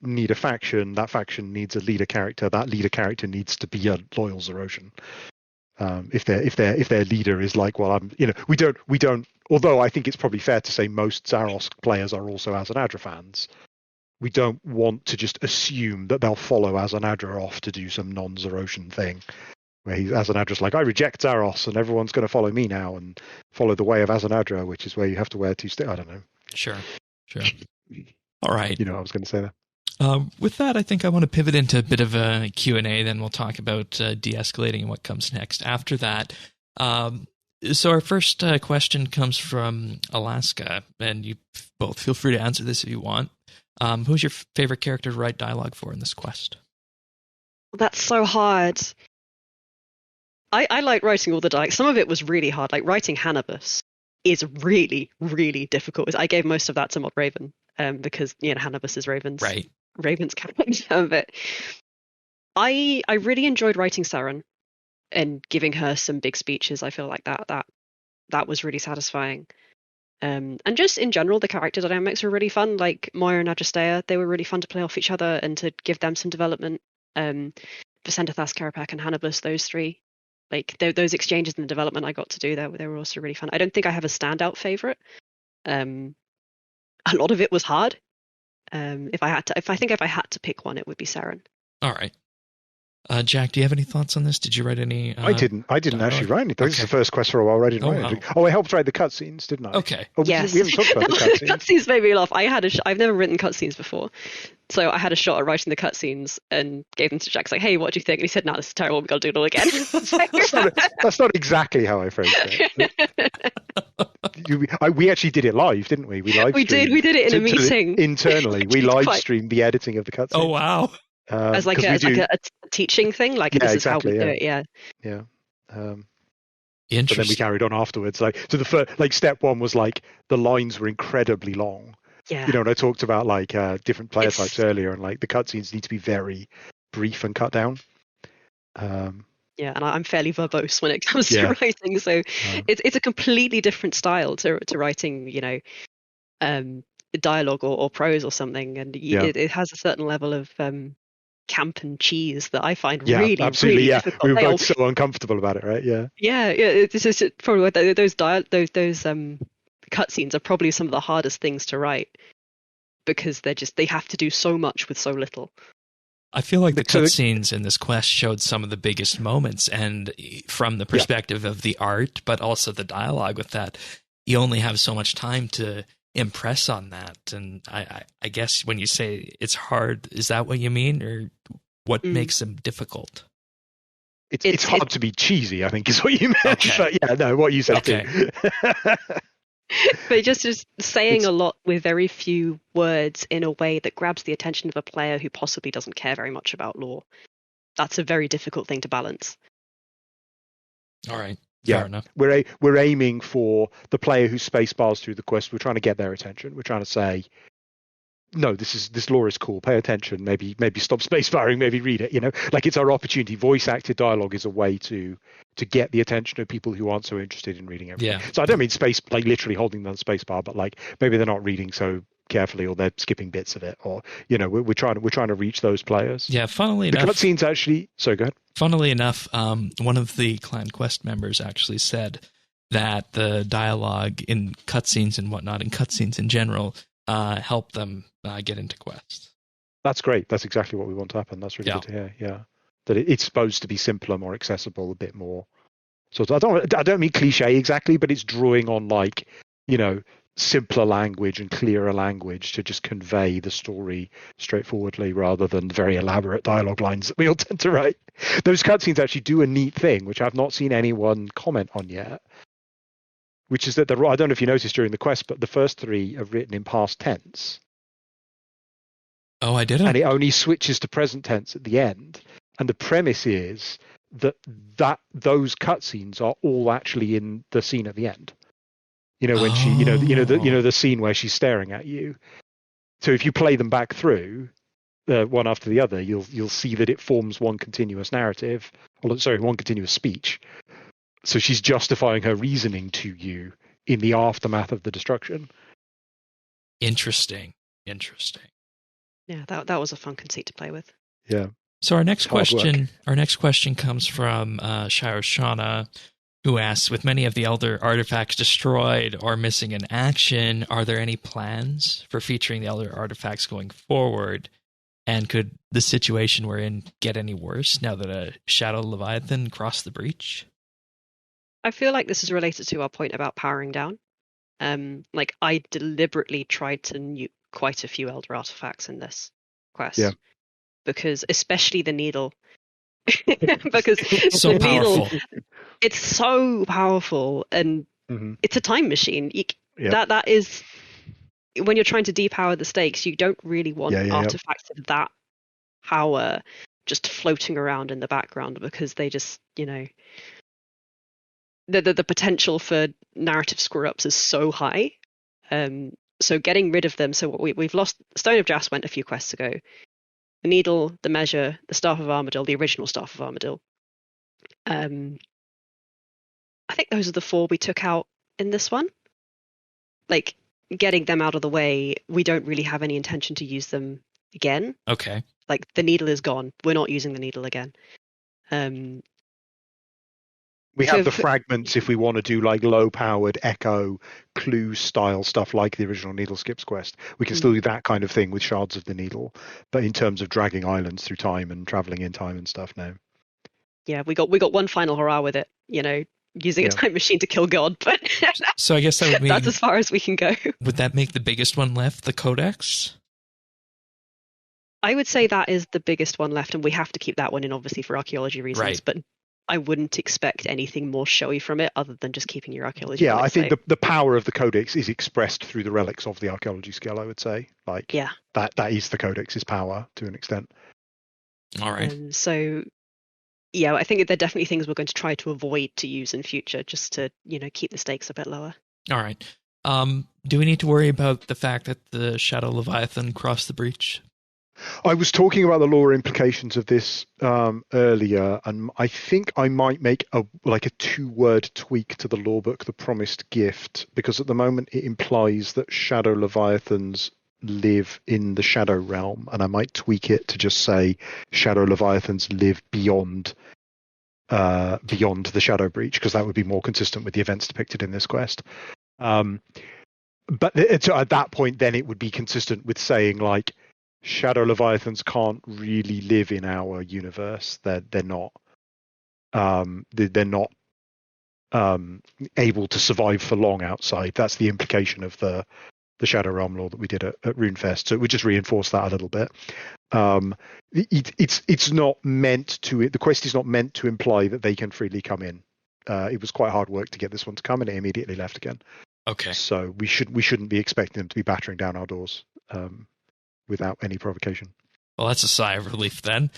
Speaker 3: need a faction. That faction needs a leader character. That leader character needs to be a loyal Zarosian. If their leader is like, well, we don't. Although I think it's probably fair to say most Zaros players are also Azanadra fans. We don't want to just assume that they'll follow Azanadra off to do some non-Zarosian thing, where Azanadra's like, I reject Zaros, and everyone's going to follow me now and follow the way of Azanadra, which is where you have to wear 2 sticks. I don't know.
Speaker 1: Sure. All right.
Speaker 3: You know what I was going to say there.
Speaker 1: With that, I think I want to pivot into a bit of a Q&A, then we'll talk about de-escalating and what comes next after that. So our first question comes from Alaska, and you both feel free to answer this if you want. Who's your favorite character to write dialogue for in this quest?
Speaker 4: That's so hard. I like writing all the dialogue. Some of it was really hard. Like writing Hannibus is really, really difficult. I gave most of that to Mod Raven because, Hannibus is Raven's.
Speaker 1: Right.
Speaker 4: Raven's character, but I really enjoyed writing Saren and giving her some big speeches. I feel like that was really satisfying. And just in general, the character dynamics were really fun. Like Moira and Adrastea, they were really fun to play off each other and to give them some development. Vicendathas, Carapac, and Hannibus, those 3, like those exchanges and the development I got to do there, they were also really fun. I don't think I have a standout favorite. A lot of it was hard. If I had to pick one, it would be Saren.
Speaker 1: All right. Jack, do you have any thoughts on this? Did you write any?
Speaker 3: I didn't actually write anything. This is the first quest for a while where I didn't write anything. Oh, I helped write the cutscenes, didn't I?
Speaker 1: Okay.
Speaker 3: Oh,
Speaker 4: yes.
Speaker 3: We haven't talked about the cutscenes.
Speaker 4: Cutscenes made me laugh. I've never written cutscenes before, so I had a shot at writing the cutscenes and gave them to Jack. Like, hey, what do you think? And he said, "No, this is terrible. We've got to do it all again."
Speaker 3: that's not exactly how I phrased it. We actually did it live, didn't we? We did it in a meeting internally. We live streamed the editing of the cutscenes.
Speaker 1: Oh wow!
Speaker 4: As like a teaching thing, like this is how we do it. Yeah.
Speaker 1: Interesting.
Speaker 3: But then we carried on afterwards. So the first, step 1 was like the lines were incredibly long.
Speaker 4: Yeah.
Speaker 3: And I talked about different player types earlier, and the cutscenes need to be very brief and cut down.
Speaker 4: Yeah, and I'm fairly verbose when it comes to writing, so it's a completely different style to writing, dialogue or prose or something, and it has a certain level of camp and cheese that I find really,
Speaker 3: absolutely,
Speaker 4: really difficult.
Speaker 3: We were both so uncomfortable about it, right? Yeah.
Speaker 4: It's just probably those cutscenes are probably some of the hardest things to write because they have to do so much with so little.
Speaker 1: I feel like the cutscenes in this quest showed some of the biggest moments, and from the perspective of the art, but also the dialogue with that, you only have so much time to impress on that. And I guess when you say it's hard, is that what you mean, or what makes them difficult?
Speaker 3: It's hard to be cheesy, I think is what you meant.
Speaker 1: Okay.
Speaker 3: But what you said too.
Speaker 4: But just saying a lot with very few words in a way that grabs the attention of a player who possibly doesn't care very much about lore. That's a very difficult thing to balance.
Speaker 1: All right.
Speaker 3: Yeah,
Speaker 1: fair enough.
Speaker 3: We're aiming for the player who space bars through the quest. We're trying to get their attention. We're trying to say, no, this lore is cool. Pay attention. Maybe stop space barring. Maybe read it. It's our opportunity. Voice acted dialogue is a way to get the attention of people who aren't so interested in reading everything.
Speaker 1: Yeah.
Speaker 3: So I don't mean space literally holding the space bar, but maybe they're not reading so carefully, or they're skipping bits of it, or we're trying to reach those players.
Speaker 1: Yeah. Funnily enough,
Speaker 3: the cutscenes actually. Sorry, go ahead.
Speaker 1: Funnily enough, one of the Clan Quest members actually said that the dialogue in cutscenes and whatnot, and cutscenes in general, help them get into quests.
Speaker 3: That's great. That's exactly what we want to happen. That's really good to hear. Yeah, that it's supposed to be simpler, more accessible, a bit more. So I don't mean cliche exactly, but it's drawing on simpler language and clearer language to just convey the story straightforwardly, rather than very elaborate dialogue lines that we all tend to write. Those cutscenes actually do a neat thing, which I've not seen anyone comment on yet, which is that I don't know if you noticed during the quest, but the first 3 are written in past tense.
Speaker 1: Oh, I didn't.
Speaker 3: And it only switches to present tense at the end. And the premise is that those cutscenes are all actually in the scene at the end. When she, the scene where she's staring at you. So if you play them back through, one after the other, you'll see that it forms one continuous narrative. One continuous speech. So she's justifying her reasoning to you in the aftermath of the destruction.
Speaker 1: Interesting.
Speaker 4: Yeah, that was a fun conceit to play with.
Speaker 3: Yeah.
Speaker 1: So our next
Speaker 3: hard
Speaker 1: question comes from Sharoshana, who asks, with many of the Elder artifacts destroyed or missing in action, are there any plans for featuring the Elder artifacts going forward? And could the situation we're in get any worse now that a Shadow Leviathan crossed the breach?
Speaker 4: I feel like this is related to our point about powering down. Like, I deliberately tried to nuke quite a few Elder artifacts in this quest.
Speaker 3: Yeah.
Speaker 4: Because, especially the needle. Because
Speaker 1: So
Speaker 4: the
Speaker 1: powerful.
Speaker 4: needle, it's so powerful, and it's a time machine. That is, when you're trying to depower the stakes, you don't really want artifacts of that power just floating around in the background, because they just, the potential for narrative screw-ups is so high. So getting rid of them. So we've lost Stone of Jas went a few quests ago. The Needle, the Measure, the Staff of Armadil, the original Staff of Armadil. I think those are the 4 we took out in this one. Like, getting them out of the way, we don't really have any intention to use them again.
Speaker 1: Okay.
Speaker 4: Like, the Needle is gone. We're not using the Needle again.
Speaker 3: We have the fragments if we want to do like low-powered echo clue style stuff like the original Needle Skips quest. We can still do that kind of thing with shards of the needle, but in terms of dragging islands through time and traveling in time and stuff, no.
Speaker 4: Yeah, we got one final hurrah with it, using a time machine to kill God, but
Speaker 1: so I guess that would mean
Speaker 4: that's as far as we can go.
Speaker 1: Would that make the biggest one left the Codex?
Speaker 4: I would say that is the biggest one left, and we have to keep that one in, obviously, for archaeology reasons.
Speaker 1: Right.
Speaker 4: But I wouldn't expect anything more showy from it other than just keeping your archaeology.
Speaker 3: Yeah, I think the power of the Codex is expressed through the relics of the archaeology skill, I would say. Like, that is the Codex's power to an extent.
Speaker 1: All right.
Speaker 4: So, yeah, I think there are definitely things we're going to try to avoid to use in future, just to, keep the stakes a bit lower.
Speaker 1: All right. Do we need to worry about the fact that the Shadow Leviathan crossed the breach?
Speaker 3: I was talking about the lore implications of this earlier, and I think I might make a 2-word tweak to the lore book, The Promised Gift, because at the moment it implies that Shadow Leviathans live in the Shadow Realm, and I might tweak it to just say Shadow Leviathans live beyond the Shadow Breach, because that would be more consistent with the events depicted in this quest. But at that point, then it would be consistent with saying, like, Shadow Leviathans can't really live in our universe. They're not able to survive for long outside. That's the implication of the Shadow Realm lore that we did at RuneFest. So it would just reinforce that a little bit. It's not meant to. The quest is not meant to imply that they can freely come in. It was quite hard work to get this one to come, and it immediately left again.
Speaker 1: Okay.
Speaker 3: So we shouldn't be expecting them to be battering down our doors without any provocation.
Speaker 1: Well, that's a sigh of relief then.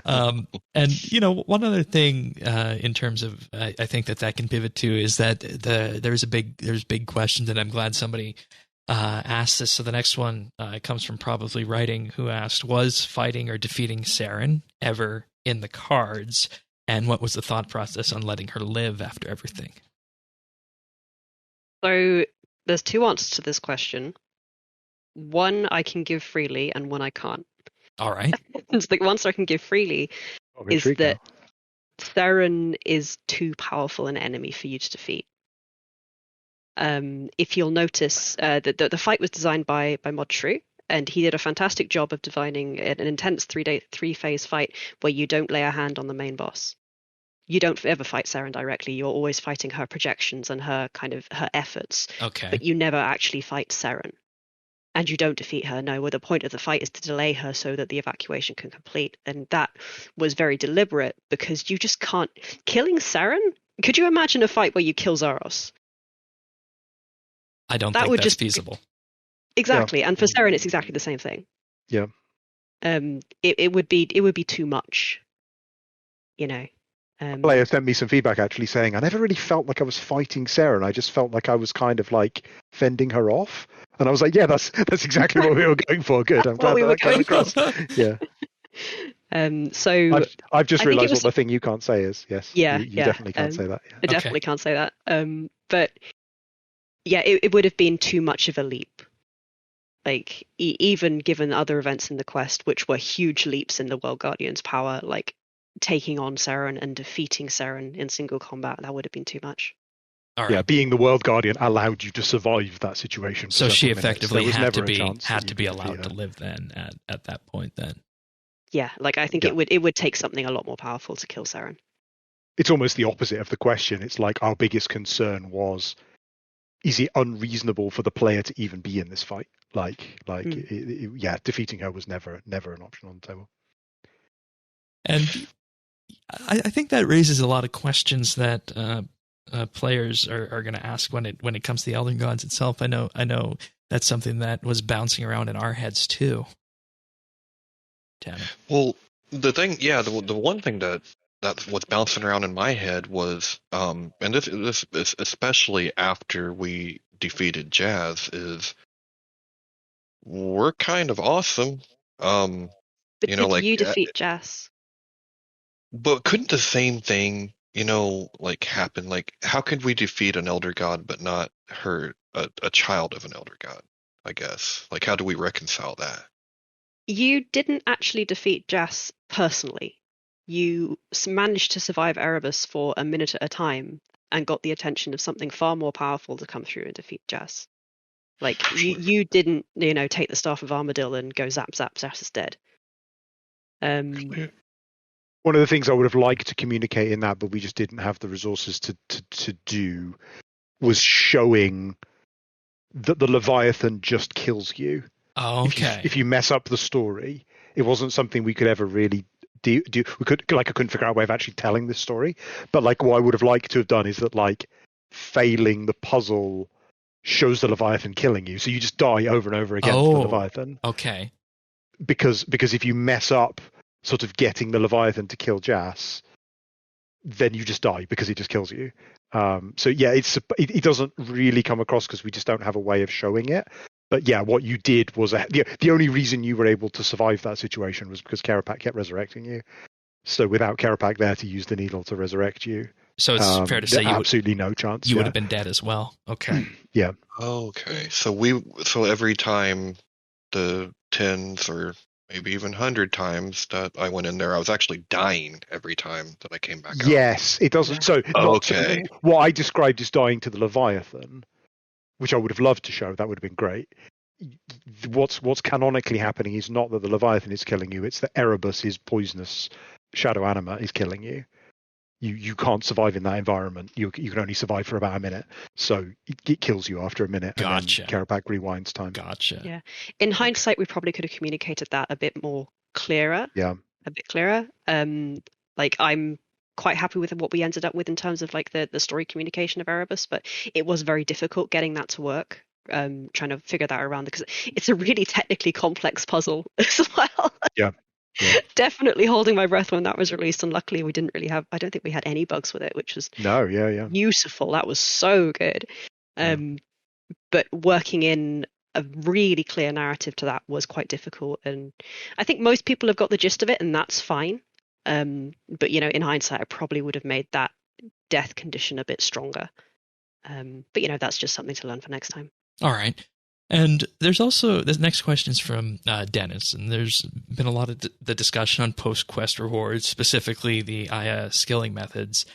Speaker 1: And, one other thing in terms of I think that can pivot to is that there's big questions, and I'm glad somebody asked this. So the next one comes from Probably Writing, who asked, was fighting or defeating Saren ever in the cards? And what was the thought process on letting her live after everything?
Speaker 4: So there's 2 answers to this question. One I can give freely, and one I can't.
Speaker 1: All right.
Speaker 4: So the answer I can give freely is that Saren is too powerful an enemy for you to defeat. If you'll notice, the fight was designed by Mod Shrew, and he did a fantastic job of designing an intense 3-phase fight where you don't lay a hand on the main boss. You don't ever fight Saren directly. You're always fighting her projections and her efforts.
Speaker 1: Okay.
Speaker 4: But you never actually fight Saren. And you don't defeat her. No, well, the point of the fight is to delay her so that the evacuation can complete. And that was very deliberate, because you just can't. Killing Saren? Could you imagine a fight where you kill Zaros?
Speaker 1: I don't think that's feasible.
Speaker 4: Exactly. Yeah. And for Saren, it's exactly the same thing.
Speaker 3: Yeah.
Speaker 4: It would be too much.
Speaker 3: Player sent me some feedback actually saying I never really felt like I was fighting Saren. I just felt like I was kind of like fending her off. And I was like, yeah, that's exactly what we were going for. Good. I'm glad that came across. Yeah.
Speaker 4: So
Speaker 3: I've just realised what the thing you can't say is. Yes.
Speaker 4: Yeah.
Speaker 3: You definitely can't say that. Yeah.
Speaker 4: I definitely can't say that. But yeah, it would have been too much of a leap. Like even given other events in the quest, which were huge leaps in the World Guardian's power, like taking on Saren and defeating Saren in single combat, that would have been too much.
Speaker 1: All right.
Speaker 3: Yeah, being the World Guardian allowed you to survive that situation.
Speaker 1: So she effectively had to be
Speaker 3: allowed
Speaker 1: allowed to live then at that point then.
Speaker 4: Yeah, like I think it would take something a lot more powerful to kill Saren.
Speaker 3: It's almost the opposite of the question. It's like our biggest concern was, is it unreasonable for the player to even be in this fight? Defeating her was never an option on the table.
Speaker 1: And I think that raises a lot of questions that players are going to ask when it comes to the Elder Gods itself. I know that's something that was bouncing around in our heads too. Tanner.
Speaker 2: Well, the one thing that was bouncing around in my head was, and this is especially after we defeated Jazz, is we're kind of awesome.
Speaker 4: But did you defeat Jazz?
Speaker 2: But couldn't the same thing, happen? Like, how could we defeat an Elder God but not hurt a child of an Elder God? I guess. Like, how do we reconcile that?
Speaker 4: You didn't actually defeat Jazz personally. You managed to survive Erebus for a minute at a time and got the attention of something far more powerful to come through and defeat Jazz. Like, you didn't, take the Staff of Armadil and go zap, zap, Jazz is dead.
Speaker 3: One of the things I would have liked to communicate in that, but we just didn't have the resources to do, was showing that the Leviathan just kills you.
Speaker 1: Oh, okay.
Speaker 3: If you mess up the story, it wasn't something we could ever really do. I couldn't figure out a way of actually telling this story. But what I would have liked to have done is that failing the puzzle shows the Leviathan killing you, so you just die over and over against the Leviathan.
Speaker 1: Okay.
Speaker 3: Because if you mess up sort of getting the Leviathan to kill Jas, then you just die because it just kills you. It doesn't really come across because we just don't have a way of showing it. But yeah, what you did was the only reason you were able to survive that situation was because Karapak kept resurrecting you. So without Karapak there to use the needle to resurrect you,
Speaker 1: so it's fair to say
Speaker 3: absolutely no chance.
Speaker 1: You would have been dead as well. Okay.
Speaker 3: Yeah.
Speaker 2: Okay. So every time the 10s or maybe even 100 times that I went in there, I was actually dying every time that I came back out.
Speaker 3: Yes, it doesn't. So
Speaker 2: okay.
Speaker 3: What I described as dying to the Leviathan, which I would have loved to show, that would have been great. What's canonically happening is not that the Leviathan is killing you, it's that Erebus, his poisonous shadow anima, is killing you. You can't survive in that environment. You can only survive for about a minute. So it kills you after a minute.
Speaker 1: Gotcha.
Speaker 3: And then Karapak rewinds time.
Speaker 1: Gotcha.
Speaker 4: Yeah. In hindsight, we probably could have communicated that a bit more clearer.
Speaker 3: Yeah.
Speaker 4: A bit clearer. I'm quite happy with what we ended up with in terms of the story communication of Erebus, but it was very difficult getting that to work. Trying to figure that around because it's a really technically complex puzzle as well.
Speaker 3: Yeah.
Speaker 4: Definitely holding my breath when that was released, and luckily we didn't really I don't think we had any bugs with it, which was beautiful. That was so good. But working in a really clear narrative to that was quite difficult, and I think most people have got the gist of it, and that's fine. But in hindsight, I probably would have made that death condition a bit stronger. But that's just something to learn for next time.
Speaker 1: All right. And there's also, the next question is from Dennis, and there's been a lot of the discussion on post-quest rewards, specifically the Aya skilling methods.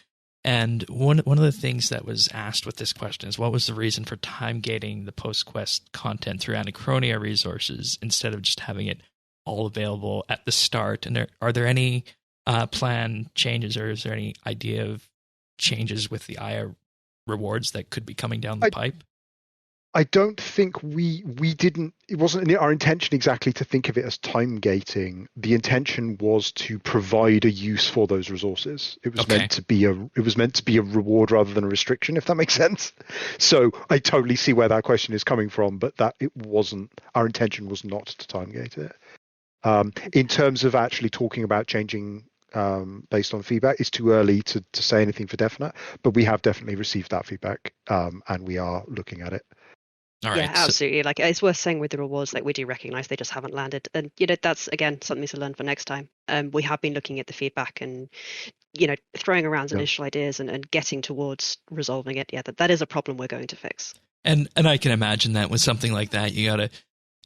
Speaker 1: And one of the things that was asked with this question is, what was the reason for time-gating the post-quest content through Anachronia resources instead of just having it all available at the start? And are there any plan changes, or is there any idea of changes with the Aya rewards that could be coming down the pipe?
Speaker 3: I don't think we didn't. It wasn't our intention exactly to think of it as time gating. The intention was to provide a use for those resources. It was meant to be a reward rather than a restriction, if that makes sense. So I totally see where that question is coming from, but that it wasn't. Our intention was not to time gate it. In terms of actually talking about changing based on feedback, it's too early to say anything for definite. But we have definitely received that feedback, and we are looking at it.
Speaker 1: All right,
Speaker 4: yeah, absolutely. It's worth saying with the rewards, we do recognize they just haven't landed, and that's again something to learn for next time. We have been looking at the feedback and throwing around initial ideas and getting towards resolving it. Yeah, that is a problem we're going to fix.
Speaker 1: And I can imagine that with something like that, you got to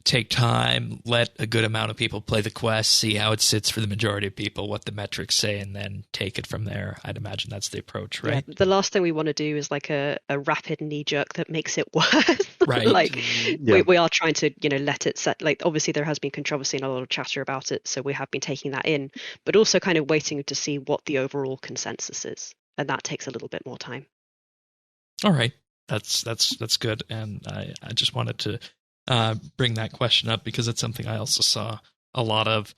Speaker 1: take time, let a good amount of people play the quest, see how it sits for the majority of people, what the metrics say, and then take it from there. I'd imagine that's the approach, right?
Speaker 4: Yeah, the last thing we want to do is like a rapid knee jerk that makes it worse.
Speaker 1: Right.
Speaker 4: Like
Speaker 3: Yeah.
Speaker 4: we are trying to, let it set. Like obviously there has been controversy and a lot of chatter about it, so we have been taking that in, but also kind of waiting to see what the overall consensus is, and that takes a little bit more time.
Speaker 1: All right. That's good. And I just wanted to bring that question up because it's something I also saw a lot of.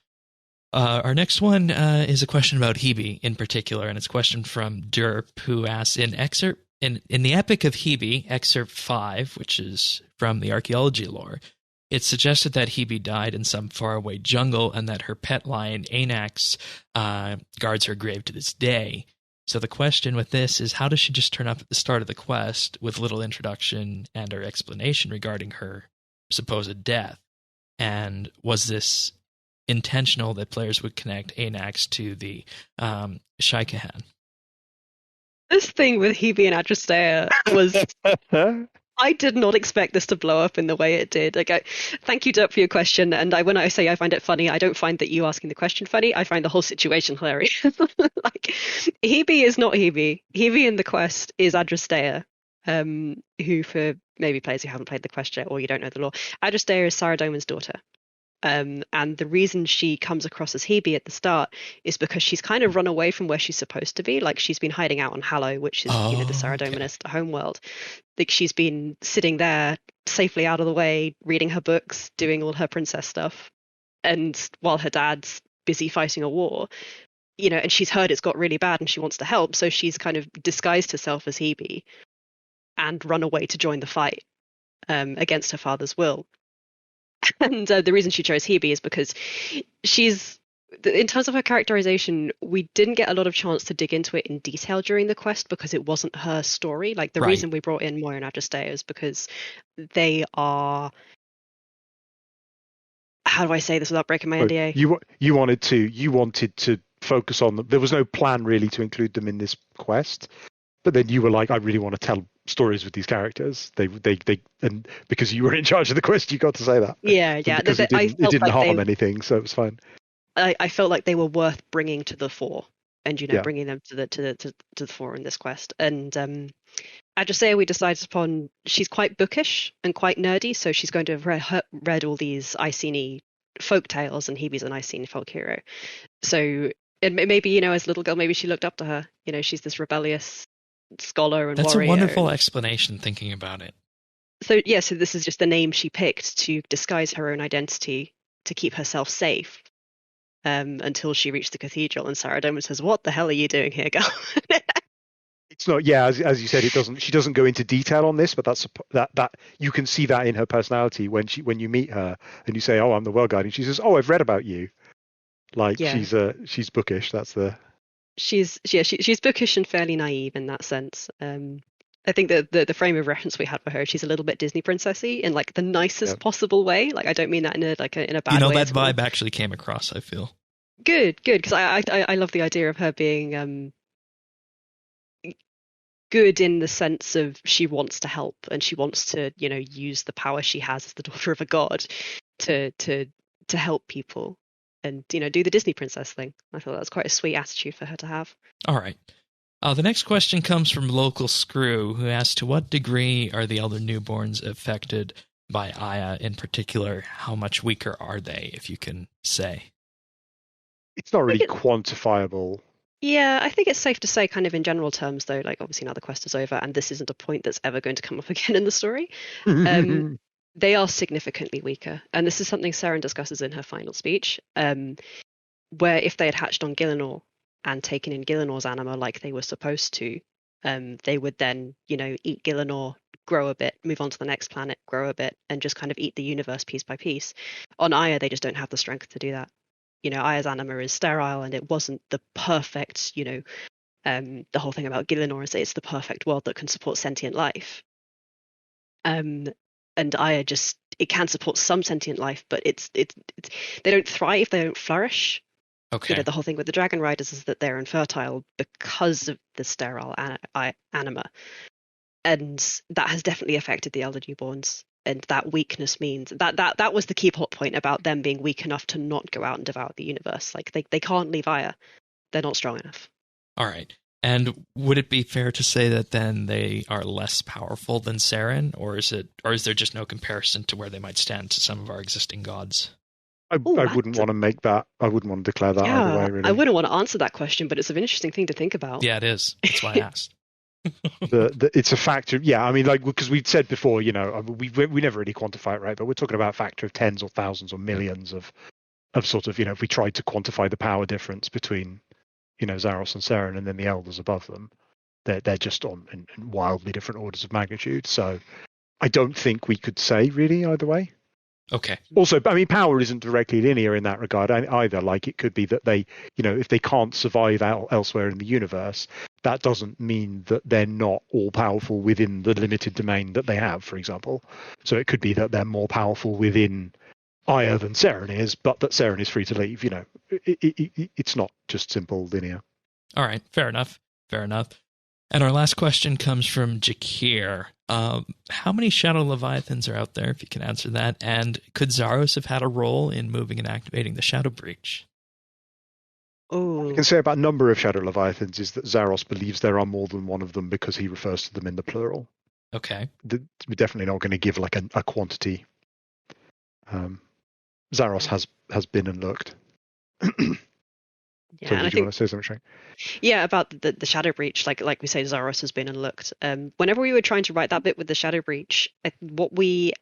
Speaker 1: Our next one is a question about Hebe in particular, and it's a question from Derp, who asks, in the Epic of Hebe, excerpt 5, which is from the archaeology lore, it's suggested that Hebe died in some faraway jungle and that her pet lion, Anax, guards her grave to this day. So the question with this is, how does she just turn up at the start of the quest with little introduction and or explanation regarding her supposed death? And was this intentional that players would connect Anax to the Shrike?
Speaker 4: This thing with Hebe and Adrastea was... I did not expect this to blow up in the way it did. Like, thank you, Dirk, for your question. And when I say I find it funny, I don't find that you asking the question funny. I find the whole situation hilarious. Like, Hebe is not Hebe. Hebe in the quest is Adrastea, who, for maybe players who haven't played the quest yet or you don't know the lore, Adrastea is Saradomin's daughter. And the reason she comes across as Hebe at the start is because she's kind of run away from where she's supposed to be. Like, she's been hiding out on Hallow, which is the Saradominist homeworld. Like, she's been sitting there safely out of the way, reading her books, doing all her princess stuff, and while her dad's busy fighting a war, and she's heard it's got really bad and she wants to help, so she's kind of disguised herself as Hebe and run away to join the fight against her father's will. And the reason she chose Hebe is because in terms of her characterization, we didn't get a lot of chance to dig into it in detail during the quest because it wasn't her story. Like, the reason we brought in Moya and Adrastea is because they are... How do I say this without breaking my NDA?
Speaker 3: You wanted to focus on them. There was no plan really to include them in this quest, but then you were like, I really want to tell stories with these characters. They and because you were in charge of the quest, you got to say that.
Speaker 4: Yeah.
Speaker 3: Because it didn't harm anything, so it was fine.
Speaker 4: I felt like they were worth bringing to the fore, and bringing them to the fore in this quest. And Adrastea, we decided upon, she's quite bookish and quite nerdy, so she's going to have read all these Iceni folk tales, and Hebe's an Iceni folk hero. So maybe as a little girl, maybe she looked up to her. She's this rebellious scholar and
Speaker 1: That's
Speaker 4: warrior.
Speaker 1: A wonderful explanation, thinking about it.
Speaker 4: So so this is just the name she picked to disguise her own identity, to keep herself safe, until she reached the cathedral, and Saradomin says, "What the hell are you doing here, girl?"
Speaker 3: It's not, as you said, she doesn't go into detail on this, but that you can see that in her personality when you meet her and you say, "Oh, I'm the World Guide," and she says, "Oh, I've read about you." Like, she's bookish. That's the...
Speaker 4: She's bookish and fairly naive in that sense. I think that the frame of reference we had for her, she's a little bit Disney princessy in like the nicest possible way. Like, I don't mean that in a bad way.
Speaker 1: That vibe actually came across, I feel.
Speaker 4: Good, because I love the idea of her being good in the sense of she wants to help and she wants to use the power she has as the daughter of a god to help people. And do the Disney princess thing. I thought that was quite a sweet attitude for her to have.
Speaker 1: All right. The next question comes from Local Screw, who asks, to what degree are the Elder Newborns affected by Aya in particular? How much weaker are they, if you can say?
Speaker 3: It's not really quantifiable.
Speaker 4: Yeah, I think it's safe to say, kind of in general terms, though, like, obviously now the quest is over and this isn't a point that's ever going to come up again in the story. They are significantly weaker. And this is something Saren discusses in her final speech, where if they had hatched on Gielinor and taken in Gielinор's anima like they were supposed to, they would then, eat Gielinor, grow a bit, move on to the next planet, grow a bit, and just kind of eat the universe piece by piece. On Aya, they just don't have the strength to do that. Aya's anima is sterile, and it wasn't the perfect, the whole thing about Gielinor is that it's the perfect world that can support sentient life. And Aya it can support some sentient life, but it's they don't thrive, they don't flourish.
Speaker 1: Okay.
Speaker 4: The whole thing with the Dragon Riders is that they're infertile because of the sterile anima. And that has definitely affected the Elder Newborns. And that weakness means that was the key plot point about them being weak enough to not go out and devour the universe. Like they can't leave Aya. They're not strong enough.
Speaker 1: All right. And would it be fair to say that then they are less powerful than Saren, or is there just no comparison to where they might stand to some of our existing gods?
Speaker 3: I wouldn't want to make that. I wouldn't want to declare that either way, really.
Speaker 4: I wouldn't want to answer that question, but it's an interesting thing to think about.
Speaker 1: Yeah, it is. That's why I asked.
Speaker 3: It's a factor. Yeah, I mean, like, because we'd said before, we never really quantify it, right? But we're talking about a factor of tens or thousands or millions of sort of, if we tried to quantify the power difference between, Zaros and Saren and then the elders above them, they're just on in wildly different orders of magnitude. So I don't think we could say really either way.
Speaker 1: Okay.
Speaker 3: Also, I mean, power isn't directly linear in that regard either. Like, it could be that they, if they can't survive elsewhere in the universe, that doesn't mean that they're not all powerful within the limited domain that they have, for example. So it could be that they're more powerful within Aya than Saren is, but that Saren is free to leave. It's not just simple linear.
Speaker 1: All right. Fair enough. And our last question comes from Jakir. How many Shadow Leviathans are out there, if you can answer that? And could Zaros have had a role in moving and activating the Shadow Breach?
Speaker 3: What I can say about number of Shadow Leviathans is that Zaros believes there are more than one of them because he refers to them in the plural.
Speaker 1: Okay.
Speaker 3: We're definitely not going to give like a quantity. Zaros has been and looked.
Speaker 4: Yeah,
Speaker 3: so
Speaker 4: and
Speaker 3: did you want to say something, Shrike?
Speaker 4: Yeah, about the Shadow Breach, like we say, Zaros has been and looked. Whenever we were trying to write that bit with the Shadow Breach, what we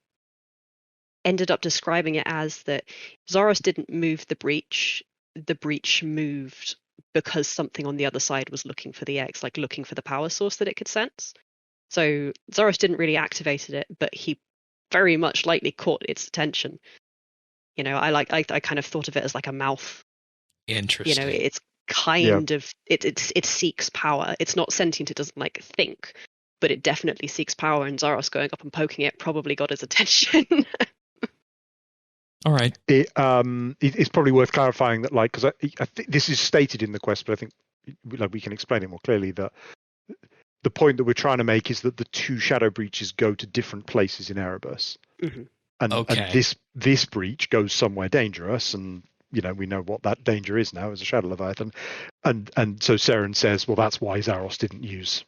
Speaker 4: ended up describing it as that Zaros didn't move the breach moved because something on the other side was looking for the X, like looking for the power source that it could sense. So Zaros didn't really activate it, but he very much likely caught its attention. I kind of thought of it as like a mouth.
Speaker 1: Interesting.
Speaker 4: It's kind of it seeks power. It's not sentient. It doesn't like think, but it definitely seeks power. And Zaros going up and poking it probably got his attention.
Speaker 1: All right.
Speaker 3: It's probably worth clarifying that, like, because I think this is stated in the quest, but I think we can explain it more clearly. That the point that we're trying to make is that the two Shadow Breaches go to different places in Erebus, and this breach goes somewhere dangerous, and we know what that danger is now as a Shadow Leviathan, and so Saren says, well, that's why Zaros didn't use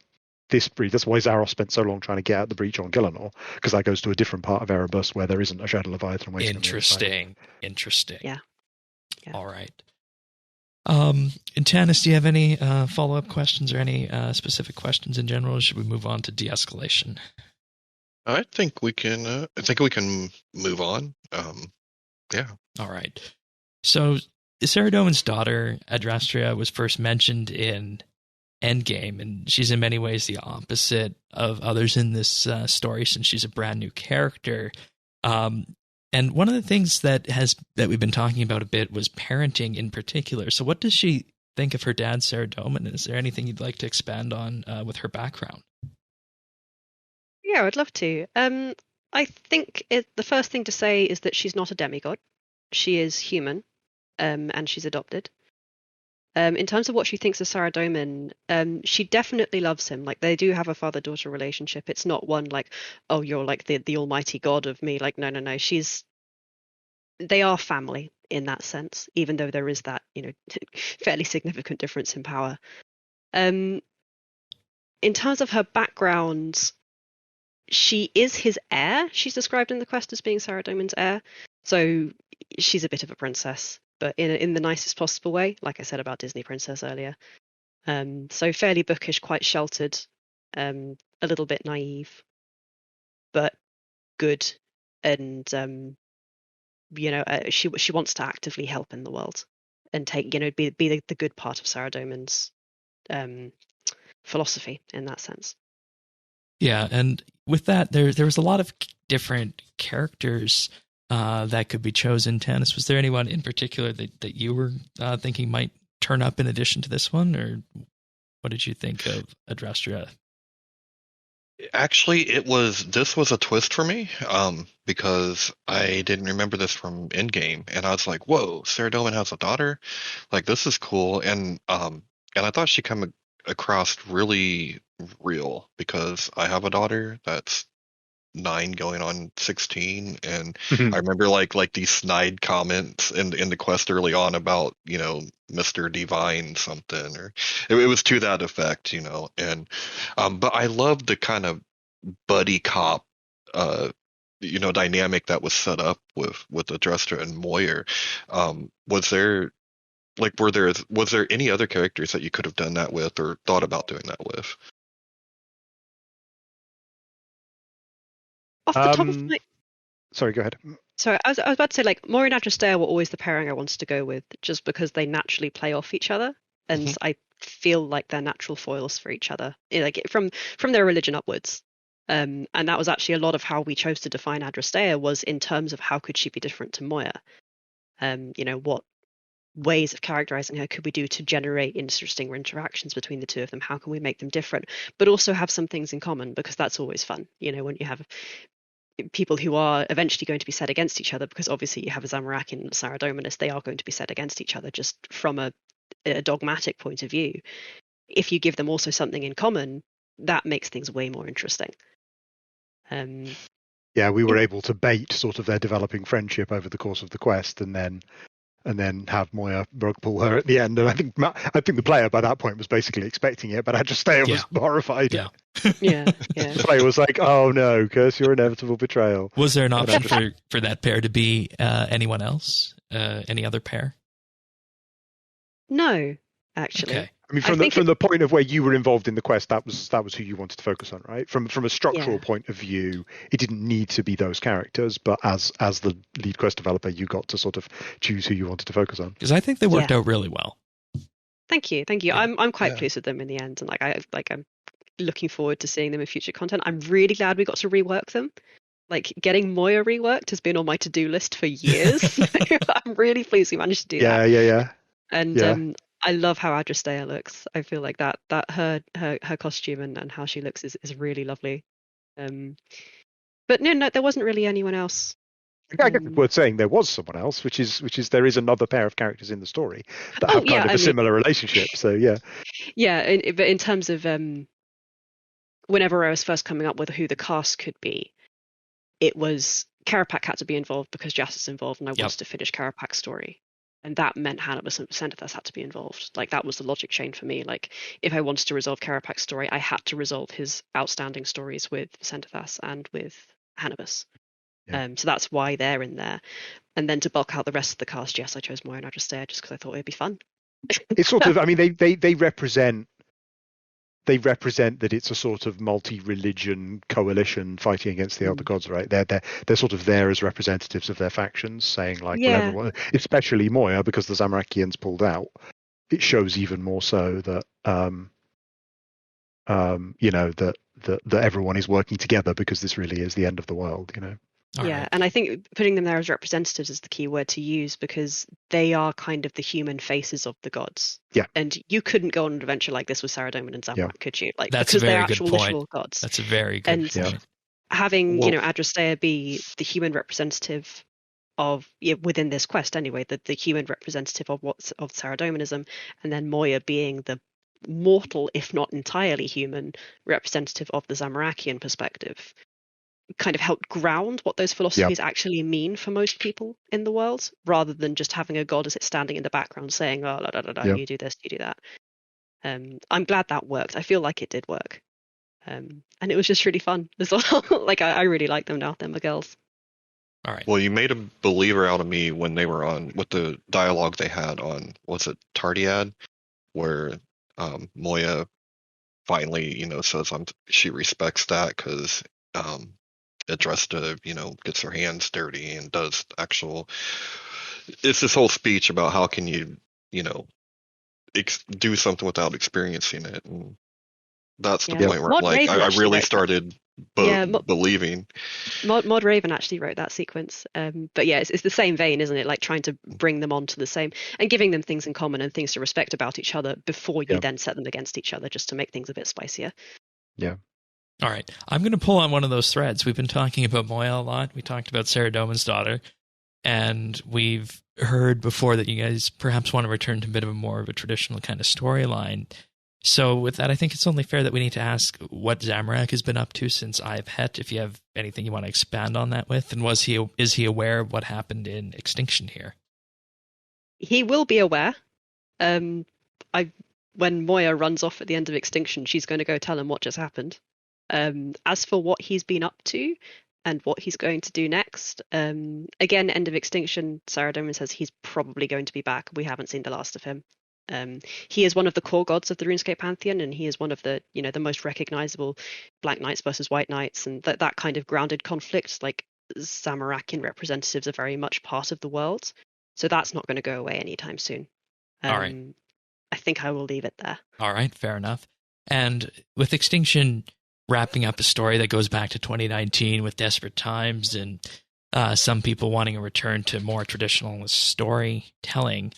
Speaker 3: this breach. That's why Zaros spent so long trying to get out the breach on Gillinor, because that goes to a different part of Erebus where there isn't a Shadow Leviathan waiting.
Speaker 1: Interesting.
Speaker 4: Yeah.
Speaker 1: All right. And Tanis, do you have any follow-up questions or any specific questions in general? Or should we move on to de-escalation?
Speaker 2: I think we can. Move on. Yeah.
Speaker 1: All right. So Saradomin's daughter, Adrastria, was first mentioned in Endgame, and she's in many ways the opposite of others in this story, since she's a brand new character. And one of the things that we've been talking about a bit was parenting in particular. So what does she think of her dad, Saradomin? Is there anything you'd like to expand on with her background?
Speaker 4: Yeah, I'd love to. I think the first thing to say is that she's not a demigod. She is human, and she's adopted. In terms of what she thinks of Saradomin, she definitely loves him. Like, they do have a father-daughter relationship. It's not one like, oh, you're like the almighty god of me. Like, no. They are family in that sense, even though there is that, fairly significant difference in power. In terms of her background, she is his heir. She's described in the quest as being Saradomin's heir. So she's a bit of a princess, but in the nicest possible way, like I said about Disney Princess earlier. So fairly bookish, quite sheltered, a little bit naive, but good. And she wants to actively help in the world and take, be the good part of Saradomin's philosophy in that sense.
Speaker 1: Yeah, and with that, there was a lot of different characters that could be chosen. Tanis, was there anyone in particular that you were thinking might turn up in addition to this one, or what did you think of Adrastria?
Speaker 2: Actually, this was a twist for me, because I didn't remember this from Endgame, and I was like, "Whoa, Saradomin has a daughter! Like, this is cool." And I thought she came across really real, because I have a daughter that's 9 going on 16, and
Speaker 3: Mhm.
Speaker 2: I remember like these snide comments in the quest early on about, you know, Mr. Divine something, or it was to that effect, you know. And but I love the kind of buddy cop you know, dynamic that was set up with Adrestra and Moyer. Was there like was there any other characters that you could have done that with or thought about doing that with?
Speaker 4: Off the top of
Speaker 3: Um,
Speaker 4: my
Speaker 3: Sorry, go ahead.
Speaker 4: Sorry, I was about to say, like, Mori and Adrastea were always the pairing I wanted to go with, just because they naturally play off each other, and
Speaker 2: Mhm.
Speaker 4: I feel like they're natural foils for each other, like from their religion upwards. And that was actually a lot of how we chose to define Adrastea, was in terms of how could she be different to Moya. You know, what ways of characterizing her could we do to generate interesting interactions between the two of them? How can we make them different, but also have some things in common? Because that's always fun, you know, when you have people who are eventually going to be set against each other, because obviously you have a Zamorak and Saradominus, they are going to be set against each other just from a dogmatic point of view. If you give them also something in common, that makes things way more interesting.
Speaker 3: Yeah, we were able to bait sort of their developing friendship over the course of the quest, and then have Moya rug pull her at the end. And I think the player by that point was basically expecting it, but Adrastea was horrified.
Speaker 1: Yeah.
Speaker 4: Yeah.
Speaker 3: The player was like, "Oh no, curse your inevitable betrayal."
Speaker 1: Was there an option for that pair to be anyone else? Any other pair?
Speaker 4: No, actually.
Speaker 1: Okay.
Speaker 3: I mean, from the point of where you were involved in the quest, that was who you wanted to focus on, right? From a structural point of view, it didn't need to be those characters, but as the lead quest developer, you got to sort of choose who you wanted to focus on.
Speaker 1: Because I think they worked out really well.
Speaker 4: Thank you.
Speaker 1: Yeah.
Speaker 4: I'm quite pleased with them in the end, and I'm looking forward to seeing them in future content. I'm really glad we got to rework them. Like, getting Moya reworked has been on my to-do list for years. I'm really pleased we managed to do that.
Speaker 3: Yeah.
Speaker 4: And I love how Adrastea looks. I feel like that her costume and how she looks is really lovely. But no, there wasn't really anyone else.
Speaker 3: I guess it's worth saying there was someone else, which is there is another pair of characters in the story that have kind of a similar relationship. So yeah.
Speaker 4: Yeah, but in terms of whenever I was first coming up with who the cast could be, it was Karapak had to be involved because Jas is involved, and I wanted to finish Karapak's story. And that meant Hannibus and Sentinels had to be involved. Like, that was the logic chain for me. Like, if I wanted to resolve Karapak's story, I had to resolve his outstanding stories with Sentinels and with Hannibus. Yeah. So that's why they're in there. And then to bulk out the rest of the cast, yes, I chose Moya and Adrastea just because I thought it'd be fun.
Speaker 3: It's sort of, I mean, they represent that it's a sort of multi-religion coalition fighting against the other gods, right? They're sort of there as representatives of their factions, saying like, well, everyone, especially Moya, because the Zamrakians pulled out. It shows even more so that you know, that everyone is working together because this really is the end of the world, you know.
Speaker 4: Right. And I think putting them there as representatives is the key word to use, because they are kind of the human faces of the gods.
Speaker 3: Yeah.
Speaker 4: And you couldn't go on an adventure like this with Saradomin and Zamrak, could you? Like,
Speaker 1: that's
Speaker 4: because
Speaker 1: a very
Speaker 4: they're
Speaker 1: good
Speaker 4: actual
Speaker 1: point.
Speaker 4: literal gods.
Speaker 1: That's a very good point.
Speaker 4: Having, you know, Adrastea be the human representative of, within this quest anyway, the human representative of Saradominism, and then Moya being the mortal, if not entirely human, representative of the Zamarakian perspective, kind of helped ground what those philosophies actually mean for most people in the world, rather than just having a god as it's standing in the background saying, oh, you do this, you do that. I'm glad that worked. I feel like it did work. And it was just really fun as well. Like, I really like them now. They're my girls.
Speaker 1: All right.
Speaker 2: Well, you made a believer out of me when they were on, with the dialogue they had on, was it Tardiad, where Moya finally, you know, says she respects that because Adrastea, you know, gets her hands dirty and does actual. It's this whole speech about how can you, you know, do something without experiencing it, and that's the point where I really started believing.
Speaker 4: Mod Raven actually wrote that sequence, but yeah, it's the same vein, isn't it? Like, trying to bring them onto the same and giving them things in common and things to respect about each other before you then set them against each other, just to make things a bit spicier.
Speaker 3: Yeah.
Speaker 1: All right, I'm going to pull on one of those threads. We've been talking about Moya a lot. We talked about Saradomin's daughter, and we've heard before that you guys perhaps want to return to a bit of a more of a traditional kind of storyline. So with that, I think it's only fair that we need to ask what Zamorak has been up to since I've Het, if you have anything you want to expand on that with, and is he aware of what happened in Extinction here?
Speaker 4: He will be aware. When Moya runs off at the end of Extinction, she's going to go tell him what just happened. As for what he's been up to and what he's going to do next, again, end of Extinction, Sarah Doman says he's probably going to be back. We haven't seen the last of him. He is one of the core gods of the RuneScape pantheon, and he is one of the the most recognizable Black Knights versus White Knights, and that kind of grounded conflict. Like Zamorakian representatives are very much part of the world, so that's not going to go away anytime soon.
Speaker 1: All right.
Speaker 4: I think I will leave it there.
Speaker 1: All right, fair enough. And with Extinction wrapping up a story that goes back to 2019 with desperate times and some people wanting a return to more traditional storytelling,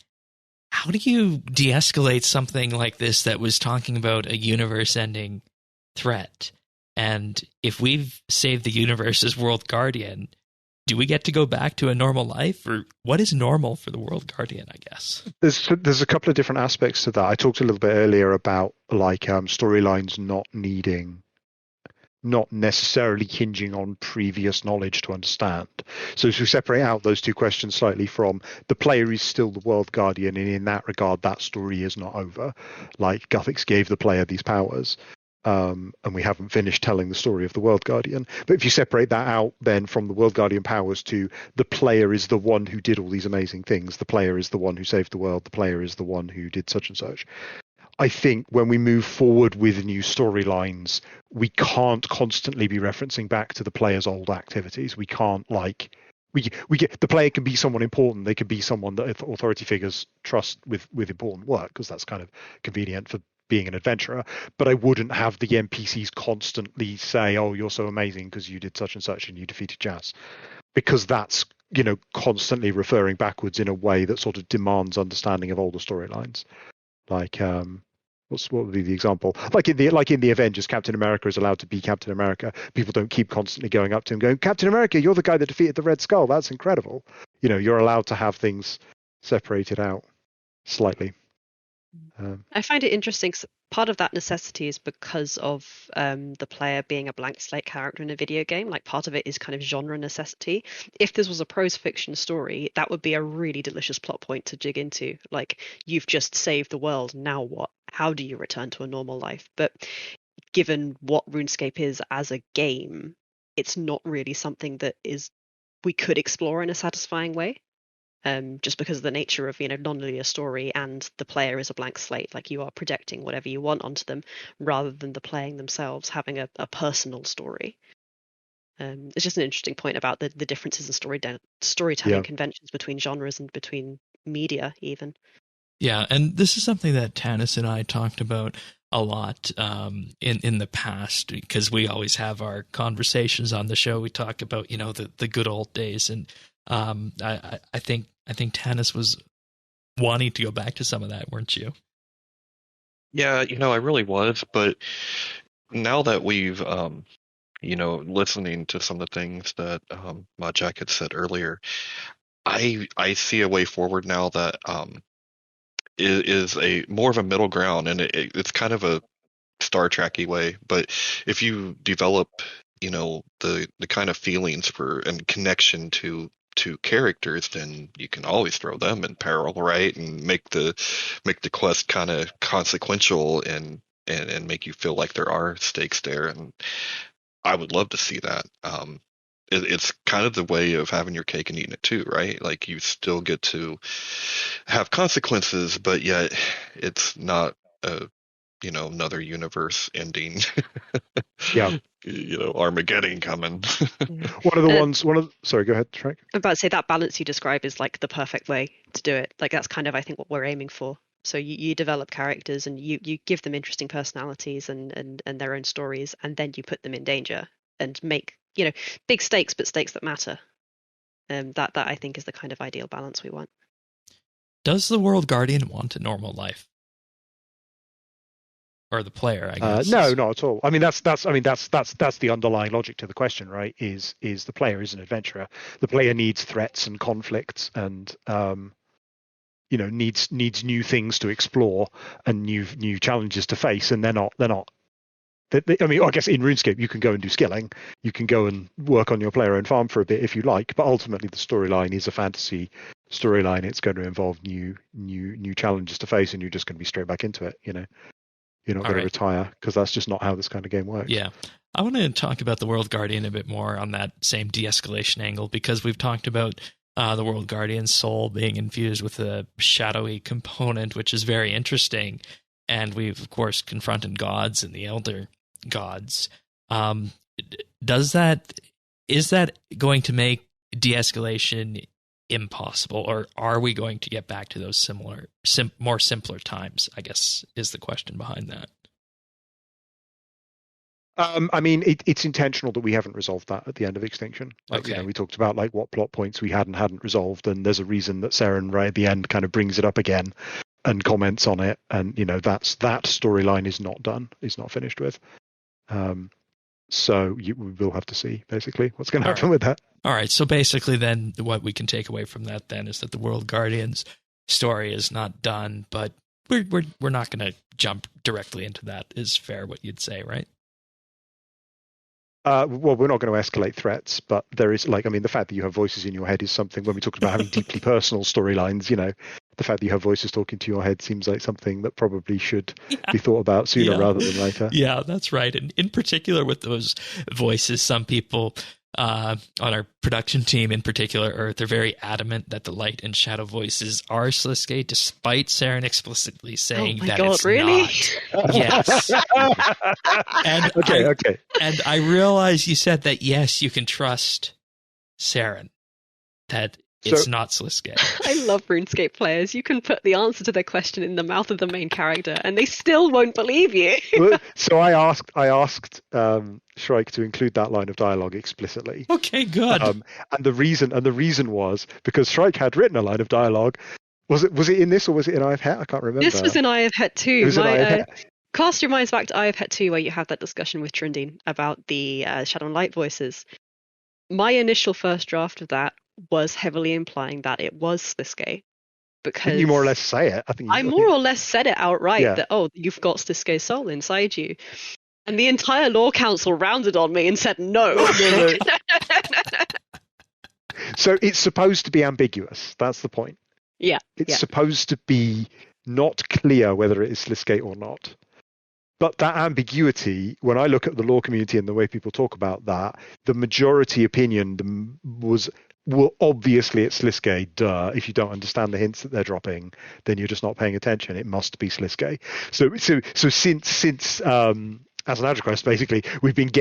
Speaker 1: how do you de-escalate something like this that was talking about a universe-ending threat? And if we've saved the universe as World Guardian, do we get to go back to a normal life? Or what is normal for the World Guardian, I guess?
Speaker 3: There's a couple of different aspects to that. I talked a little bit earlier about storylines not necessarily hinging on previous knowledge to understand. So to separate out those two questions slightly, from the player is still the World Guardian, and in that regard, that story is not over. Like Guthix gave the player these powers, and we haven't finished telling the story of the World Guardian. But if you separate that out then from the World Guardian powers to the player is the one who did all these amazing things, the player is the one who saved the world, the player is the one who did such and such, I think when we move forward with new storylines, we can't constantly be referencing back to the player's old activities. We can't we get the player can be someone important. They could be someone that authority figures trust with important work, because that's kind of convenient for being an adventurer. But I wouldn't have the NPCs constantly say, "Oh, you're so amazing because you did such and such and you defeated Jas," because that's constantly referring backwards in a way that sort of demands understanding of older storylines. Like what would be the example? Like in the Avengers, Captain America is allowed to be Captain America. People don't keep constantly going up to him going, "Captain America, you're the guy that defeated the Red Skull. That's incredible." You're allowed to have things separated out slightly.
Speaker 4: I find it interesting. Part of that necessity is because of the player being a blank slate character in a video game. Like, part of it is kind of genre necessity. If this was a prose fiction story, that would be a really delicious plot point to dig into. Like, you've just saved the world, now what? How do you return to a normal life? But given what RuneScape is as a game, it's not really something that we could explore in a satisfying way. Just because of the nature of non-linear story, and the player is a blank slate. Like, you are projecting whatever you want onto them, rather than the playing themselves having a personal story. It's just an interesting point about the differences in storytelling conventions between genres and between media even.
Speaker 1: Yeah, and this is something that Tanis and I talked about a lot in the past, because we always have our conversations on the show. We talk about the good old days, and I think Tanis was wanting to go back to some of that, weren't you?
Speaker 2: Yeah, I really was, but now that we've listening to some of the things that Jack had said earlier, I see a way forward now that is a more of a middle ground, and it's kind of a Star Trek-y way. But if you develop the kind of feelings for and connection to characters, then you can always throw them in peril, right? And make the quest kind of consequential and make you feel like there are stakes there. And I would love to see that. It's kind of the way of having your cake and eating it too, right? Like, you still get to have consequences, but yet it's not another universe ending.
Speaker 3: Yeah.
Speaker 2: Armageddon coming.
Speaker 3: Sorry, go ahead, Shrike.
Speaker 4: I'm about to say, that balance you describe is like the perfect way to do it. Like, that's kind of, I think, what we're aiming for. So you develop characters, and you give them interesting personalities and their own stories, and then you put them in danger and make big stakes, but stakes that matter. That I think is the kind of ideal balance we want.
Speaker 1: Does the World Guardian want a normal life? Or the player, I guess.
Speaker 3: No, not at all. I mean, that's the underlying logic to the question, right? Is the player is an adventurer. The player needs threats and conflicts, and needs new things to explore and new challenges to face, and they're not. I mean, I guess in RuneScape you can go and do skilling, you can go and work on your player-owned farm for a bit if you like, but ultimately the storyline is a fantasy storyline. It's going to involve new challenges to face, and you're just going to be straight back into it. You're not going to retire, because that's just not how this kind of game works.
Speaker 1: Yeah. I want to talk about the World Guardian a bit more on that same de-escalation angle, because we've talked about the World Guardian's soul being infused with a shadowy component, which is very interesting. And we've, of course, confronted gods and the elder gods. Is that going to make de-escalation impossible, or are we going to get back to those more simpler times, I guess, is the question behind that.
Speaker 3: I mean, it's intentional that we haven't resolved that at the end of Extinction. We talked about what plot points we hadn't resolved, and there's a reason that Saren right at the end kind of brings it up again and comments on it, and that storyline is not done, is not finished with. So we will have to see basically what's going to happen with that.
Speaker 1: All right. So basically, then what we can take away from that then is that the World Guardian's story is not done, but we're not going to jump directly into that. Is fair what you'd say, right?
Speaker 3: Well, we're not going to escalate threats, but there is the fact that you have voices in your head is something. When we talked about having deeply personal storylines, the fact that you have voices talking to your head seems like something that probably should be thought about sooner rather than later.
Speaker 1: Yeah, that's right. And in particular with those voices, some people on our production team in particular, Earth, are very adamant that the light and shadow voices are Sliske, despite Saren explicitly saying it's
Speaker 4: really?
Speaker 1: not. Yes. And
Speaker 3: okay.
Speaker 1: And I realize you said that, yes, you can trust Saren, that it's not Sliske.
Speaker 4: I love RuneScape players. You can put the answer to their question in the mouth of the main character, and they still won't believe you.
Speaker 3: So I asked Shrike to include that line of dialogue explicitly.
Speaker 1: Okay, good.
Speaker 3: And the reason was because Shrike had written a line of dialogue. Was it in this, or was it in Eye of Het? I can't remember.
Speaker 4: This was in Eye of Het 2.
Speaker 3: It was in Eye of Het.
Speaker 4: Cast your minds back to Eye of Het 2, where you have that discussion with Trundine about the Shadow and Light voices. My initial first draft of that was heavily implying that it was Sliske, because
Speaker 3: you more or less say it.
Speaker 4: I more or less said it outright that you've got Sliske's soul inside you, and the entire Lore Council rounded on me and said no.
Speaker 3: So it's supposed to be ambiguous. That's the point.
Speaker 4: Yeah,
Speaker 3: it's supposed to be not clear whether it is Sliske or not. But that ambiguity, when I look at the lore community and the way people talk about that, the majority opinion was, well, obviously it's Sliske, duh. If you don't understand the hints that they're dropping, then you're just not paying attention. It must be Sliske. So since as an AdroQuest, basically, we've been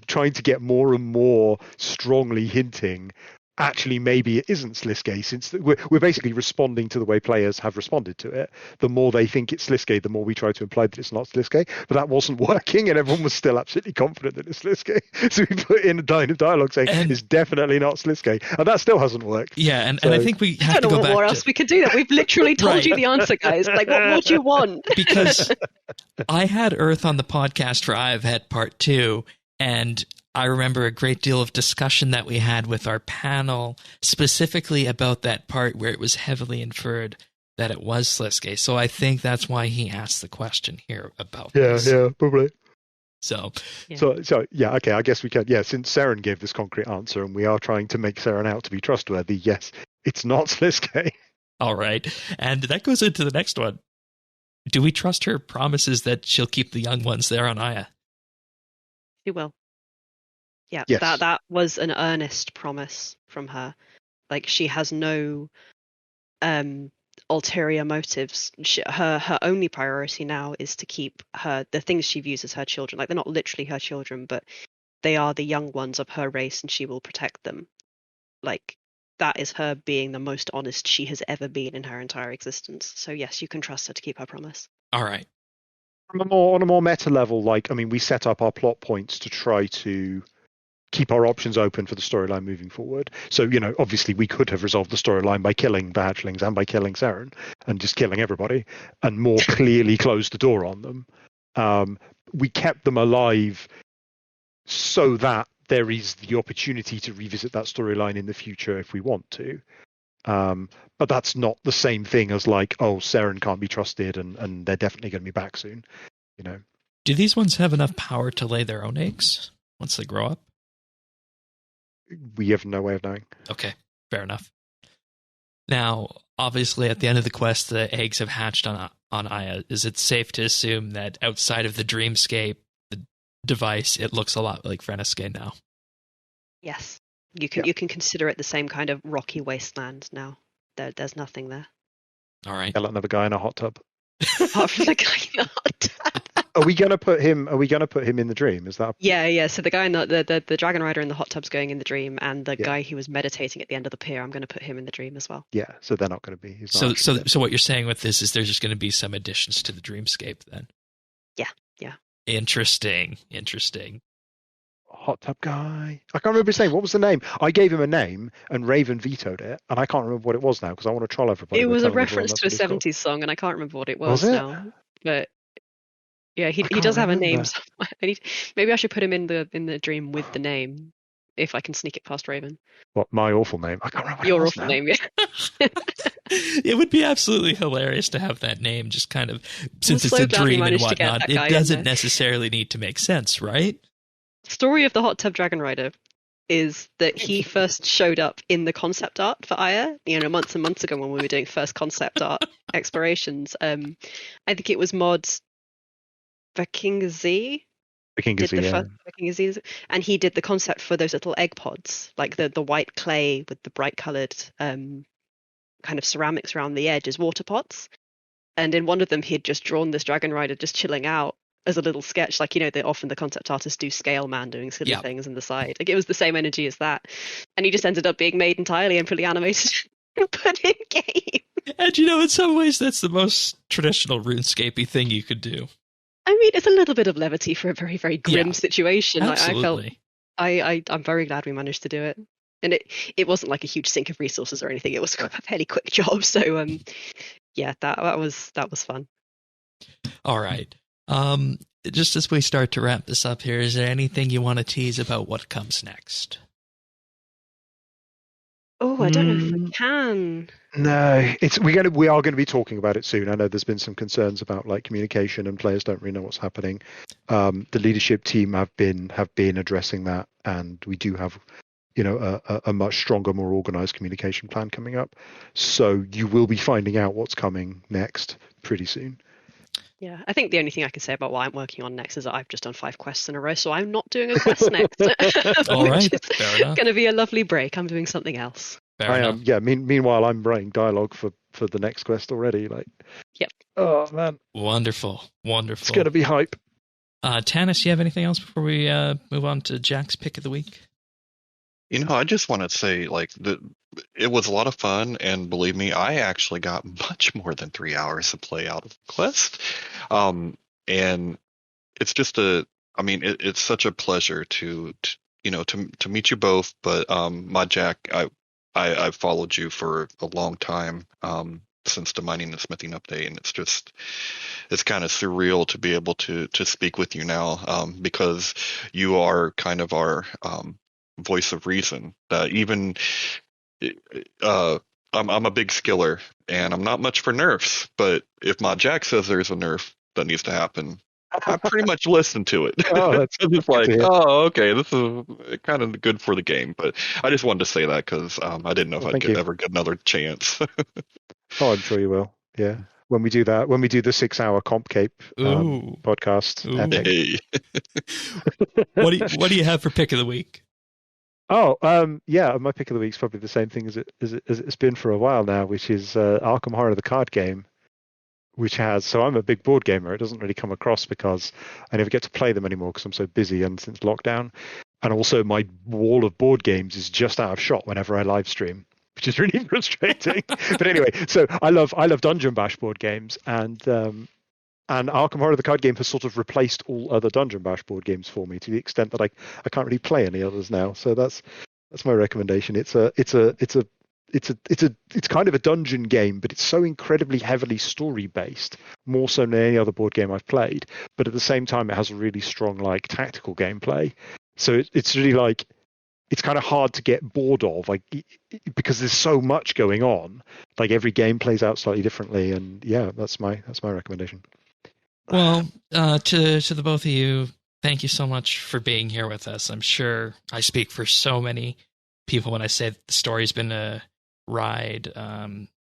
Speaker 3: trying to get more and more strongly hinting actually maybe it isn't Sliske, since we're basically responding to the way players have responded to it. The more they think it's Sliske, the more we try to imply that it's not Sliske. But that wasn't working, and everyone was still absolutely confident that it's Sliske. So we put in a line of dialogue saying it's definitely not Sliske, and that still hasn't worked.
Speaker 1: Yeah, and I think we have to go back. I don't know
Speaker 4: what more else we could do. That we've literally told you the answer, guys. Like, what more do you want?
Speaker 1: Because I had Earth on the podcast for Eye of Het Part 2, and I remember a great deal of discussion that we had with our panel specifically about that part where it was heavily inferred that it was Sliske. So I think that's why he asked the question here about this.
Speaker 3: Yeah, probably.
Speaker 1: So
Speaker 3: okay, I guess we can. Yeah, since Saren gave this concrete answer and we are trying to make Saren out to be trustworthy, yes, it's not Sliske.
Speaker 1: All right. And that goes into the next one. Do we trust her promises that she'll keep the young ones there on Aya?
Speaker 4: She will. Yeah,
Speaker 3: yes.
Speaker 4: that was an earnest promise from her. Like, she has no ulterior motives. Her only priority now is to keep the things she views as her children. Like, they're not literally her children, but they are the young ones of her race, and she will protect them. Like, that is her being the most honest she has ever been in her entire existence. So yes, you can trust her to keep her promise.
Speaker 1: All right.
Speaker 3: On a more meta level, we set up our plot points to try to keep our options open for the storyline moving forward. So, obviously we could have resolved the storyline by killing the hatchlings and by killing Saren and just killing everybody and more clearly closed the door on them. We kept them alive so that there is the opportunity to revisit that storyline in the future if we want to. But that's not the same thing as like, oh, Seren can't be trusted and they're definitely going to be back soon. You know.
Speaker 1: Do these ones have enough power to lay their own eggs once they grow up?
Speaker 3: We have no way of knowing.
Speaker 1: Okay, fair enough. Now, obviously, at the end of the quest, the eggs have hatched on Aya. Is it safe to assume that outside of the dreamscape, the device, it looks a lot like Vreniscain now?
Speaker 4: Yes, you can consider it the same kind of rocky wasteland now. There's nothing there.
Speaker 1: All right.
Speaker 3: Like another guy in a hot tub.
Speaker 4: Apart from the guy in the hot tub.
Speaker 3: Are we gonna put him in the dream? Is that?
Speaker 4: Yeah. So the guy in the Dragon Rider in the hot tub's going in the dream, and the guy who was meditating at the end of the pier, I'm going to put him in the dream as well.
Speaker 3: Yeah. So they're not going to be.
Speaker 1: So what you're saying with this is there's just going to be some additions to the dreamscape then?
Speaker 4: Yeah.
Speaker 1: Interesting.
Speaker 3: Hot tub guy. I can't remember his name. What was the name? I gave him a name, and Raven vetoed it, and I can't remember what it was now because I want to troll everybody.
Speaker 4: It was a reference to a 70s song, and I can't remember what it was now. But yeah, he does have a name. Maybe I should put him in the dream with the name if I can sneak it past Raven.
Speaker 3: What, my awful name? I can't remember what
Speaker 4: Your
Speaker 3: it was
Speaker 4: awful
Speaker 3: now.
Speaker 4: name, yeah.
Speaker 1: It would be absolutely hilarious to have that name just kind of, since it's
Speaker 4: so
Speaker 1: a
Speaker 4: glad we
Speaker 1: dream and
Speaker 4: managed to get
Speaker 1: whatnot,
Speaker 4: that guy
Speaker 1: it
Speaker 4: in
Speaker 1: doesn't
Speaker 4: there.
Speaker 1: necessarily need to make sense, right?
Speaker 4: Story of the Hot Tub Dragon Rider is that he first showed up in the concept art for Aya, months and months ago when we were doing first concept art explorations. I think it was mods Viking Z. And he did the concept for those little egg pods, like the white clay with the bright coloured kind of ceramics around the edge as water pots. And in one of them, he had just drawn this Dragon Rider just chilling out as a little sketch, like, often the concept artists do Scale Man doing silly things on the side. Like, it was the same energy as that. And he just ended up being made entirely and fully animated and put in game.
Speaker 1: And in some ways, that's the most traditional RuneScape-y thing you could do.
Speaker 4: I mean, it's a little bit of levity for a very, very grim situation.
Speaker 1: Absolutely.
Speaker 4: I'm very glad we managed to do it. And it wasn't like a huge sink of resources or anything. It was a fairly quick job. So, that was fun.
Speaker 1: All right. Just as we start to wrap this up here, is there anything you want to tease about what comes next?
Speaker 4: Oh, I don't know if we can.
Speaker 3: No, we are going to be talking about it soon. I know there's been some concerns about like communication and players don't really know what's happening. The leadership team have been addressing that, and we do have a much stronger, more organized communication plan coming up. So you will be finding out what's coming next pretty soon.
Speaker 4: Yeah, I think the only thing I can say about what I'm working on next is that I've just done 5 quests in a row, so I'm not doing a quest next.
Speaker 1: All right, fair enough.
Speaker 4: Going to be a lovely break. I'm doing something else.
Speaker 1: Fair enough.
Speaker 3: Yeah. Meanwhile, I'm writing dialogue for the next quest already. Like,
Speaker 4: yep.
Speaker 3: Oh man.
Speaker 1: Wonderful.
Speaker 3: It's going to be hype.
Speaker 1: Tanis, you have anything else before we move on to Jack's pick of the week?
Speaker 2: I just want to say, it was a lot of fun, and believe me, I actually got much more than 3 hours to play out of the quest. And it's just it's such a pleasure to meet you both. But my Jack, I've followed you for a long time, since the Mining and Smithing update, and it's kind of surreal to be able to speak with you now, because you are kind of our voice of reason. Even I'm a big skiller, and I'm not much for nerfs, but if my Jack says there's a nerf that needs to happen, I pretty much listen to it.
Speaker 3: Oh, that's
Speaker 2: it's like, oh, okay, this is kind of good for the game. But I just wanted to say that because I didn't know if I'd ever get another chance.
Speaker 3: Oh, I'm sure you will. Yeah. When we do the 6-hour comp cape podcast.
Speaker 2: Hey.
Speaker 1: What do you have for pick of the week?
Speaker 3: Oh, my pick of the week is probably the same thing as it's been for a while now, which is Arkham Horror, the card game, so I'm a big board gamer. It doesn't really come across because I never get to play them anymore because I'm so busy and since lockdown. And also my wall of board games is just out of shot whenever I live stream, which is really frustrating. But anyway, so I love Dungeon Bash board games, and Arkham Horror, the card game, has sort of replaced all other Dungeon Bash board games for me to the extent that I can't really play any others now. So that's my recommendation. It's kind of a dungeon game, but it's so incredibly heavily story based, more so than any other board game I've played. But at the same time, it has a really strong tactical gameplay. So it's really it's kind of hard to get bored of, like, because there's so much going on. Like every game plays out slightly differently, and yeah, that's my recommendation.
Speaker 1: Well, to the both of you, thank you so much for being here with us. I'm sure I speak for so many people when I say that the story's been a ride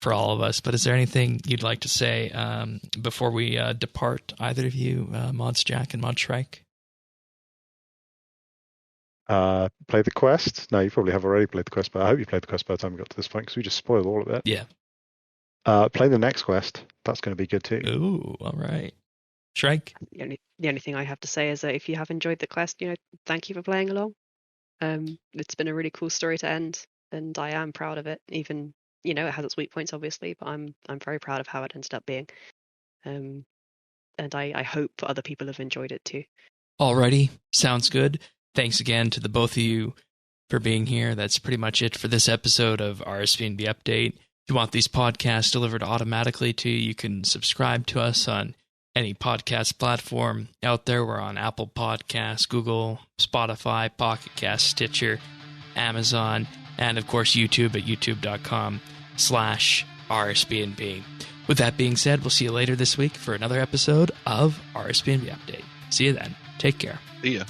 Speaker 1: for all of us. But is there anything you'd like to say before we depart, either of you, Mods Jack and Mod Shrike?
Speaker 3: Play the quest. No, you probably have already played the quest, but I hope you played the quest by the time we got to this point, because we just spoiled all of it.
Speaker 1: Yeah.
Speaker 3: Play the next quest. That's going to be good too.
Speaker 1: Ooh, all right. Shrike?
Speaker 4: The only thing I have to say is that if you have enjoyed the quest, thank you for playing along. It's been a really cool story to end, and I am proud of it. Even it has its weak points, obviously, but I'm very proud of how it ended up being. And I hope other people have enjoyed it too.
Speaker 1: Alrighty, sounds good. Thanks again to the both of you for being here. That's pretty much it for this episode of RSBANDB Update. If you want these podcasts delivered automatically to you, you can subscribe to us on any podcast platform out there. We're on Apple Podcasts, Google, Spotify, Pocket Cast, Stitcher, Amazon, and of course YouTube at youtube.com/RSBANDB. With that being said, we'll see you later this week for another episode of RSBANDB Update. See you then. Take care.
Speaker 2: See ya.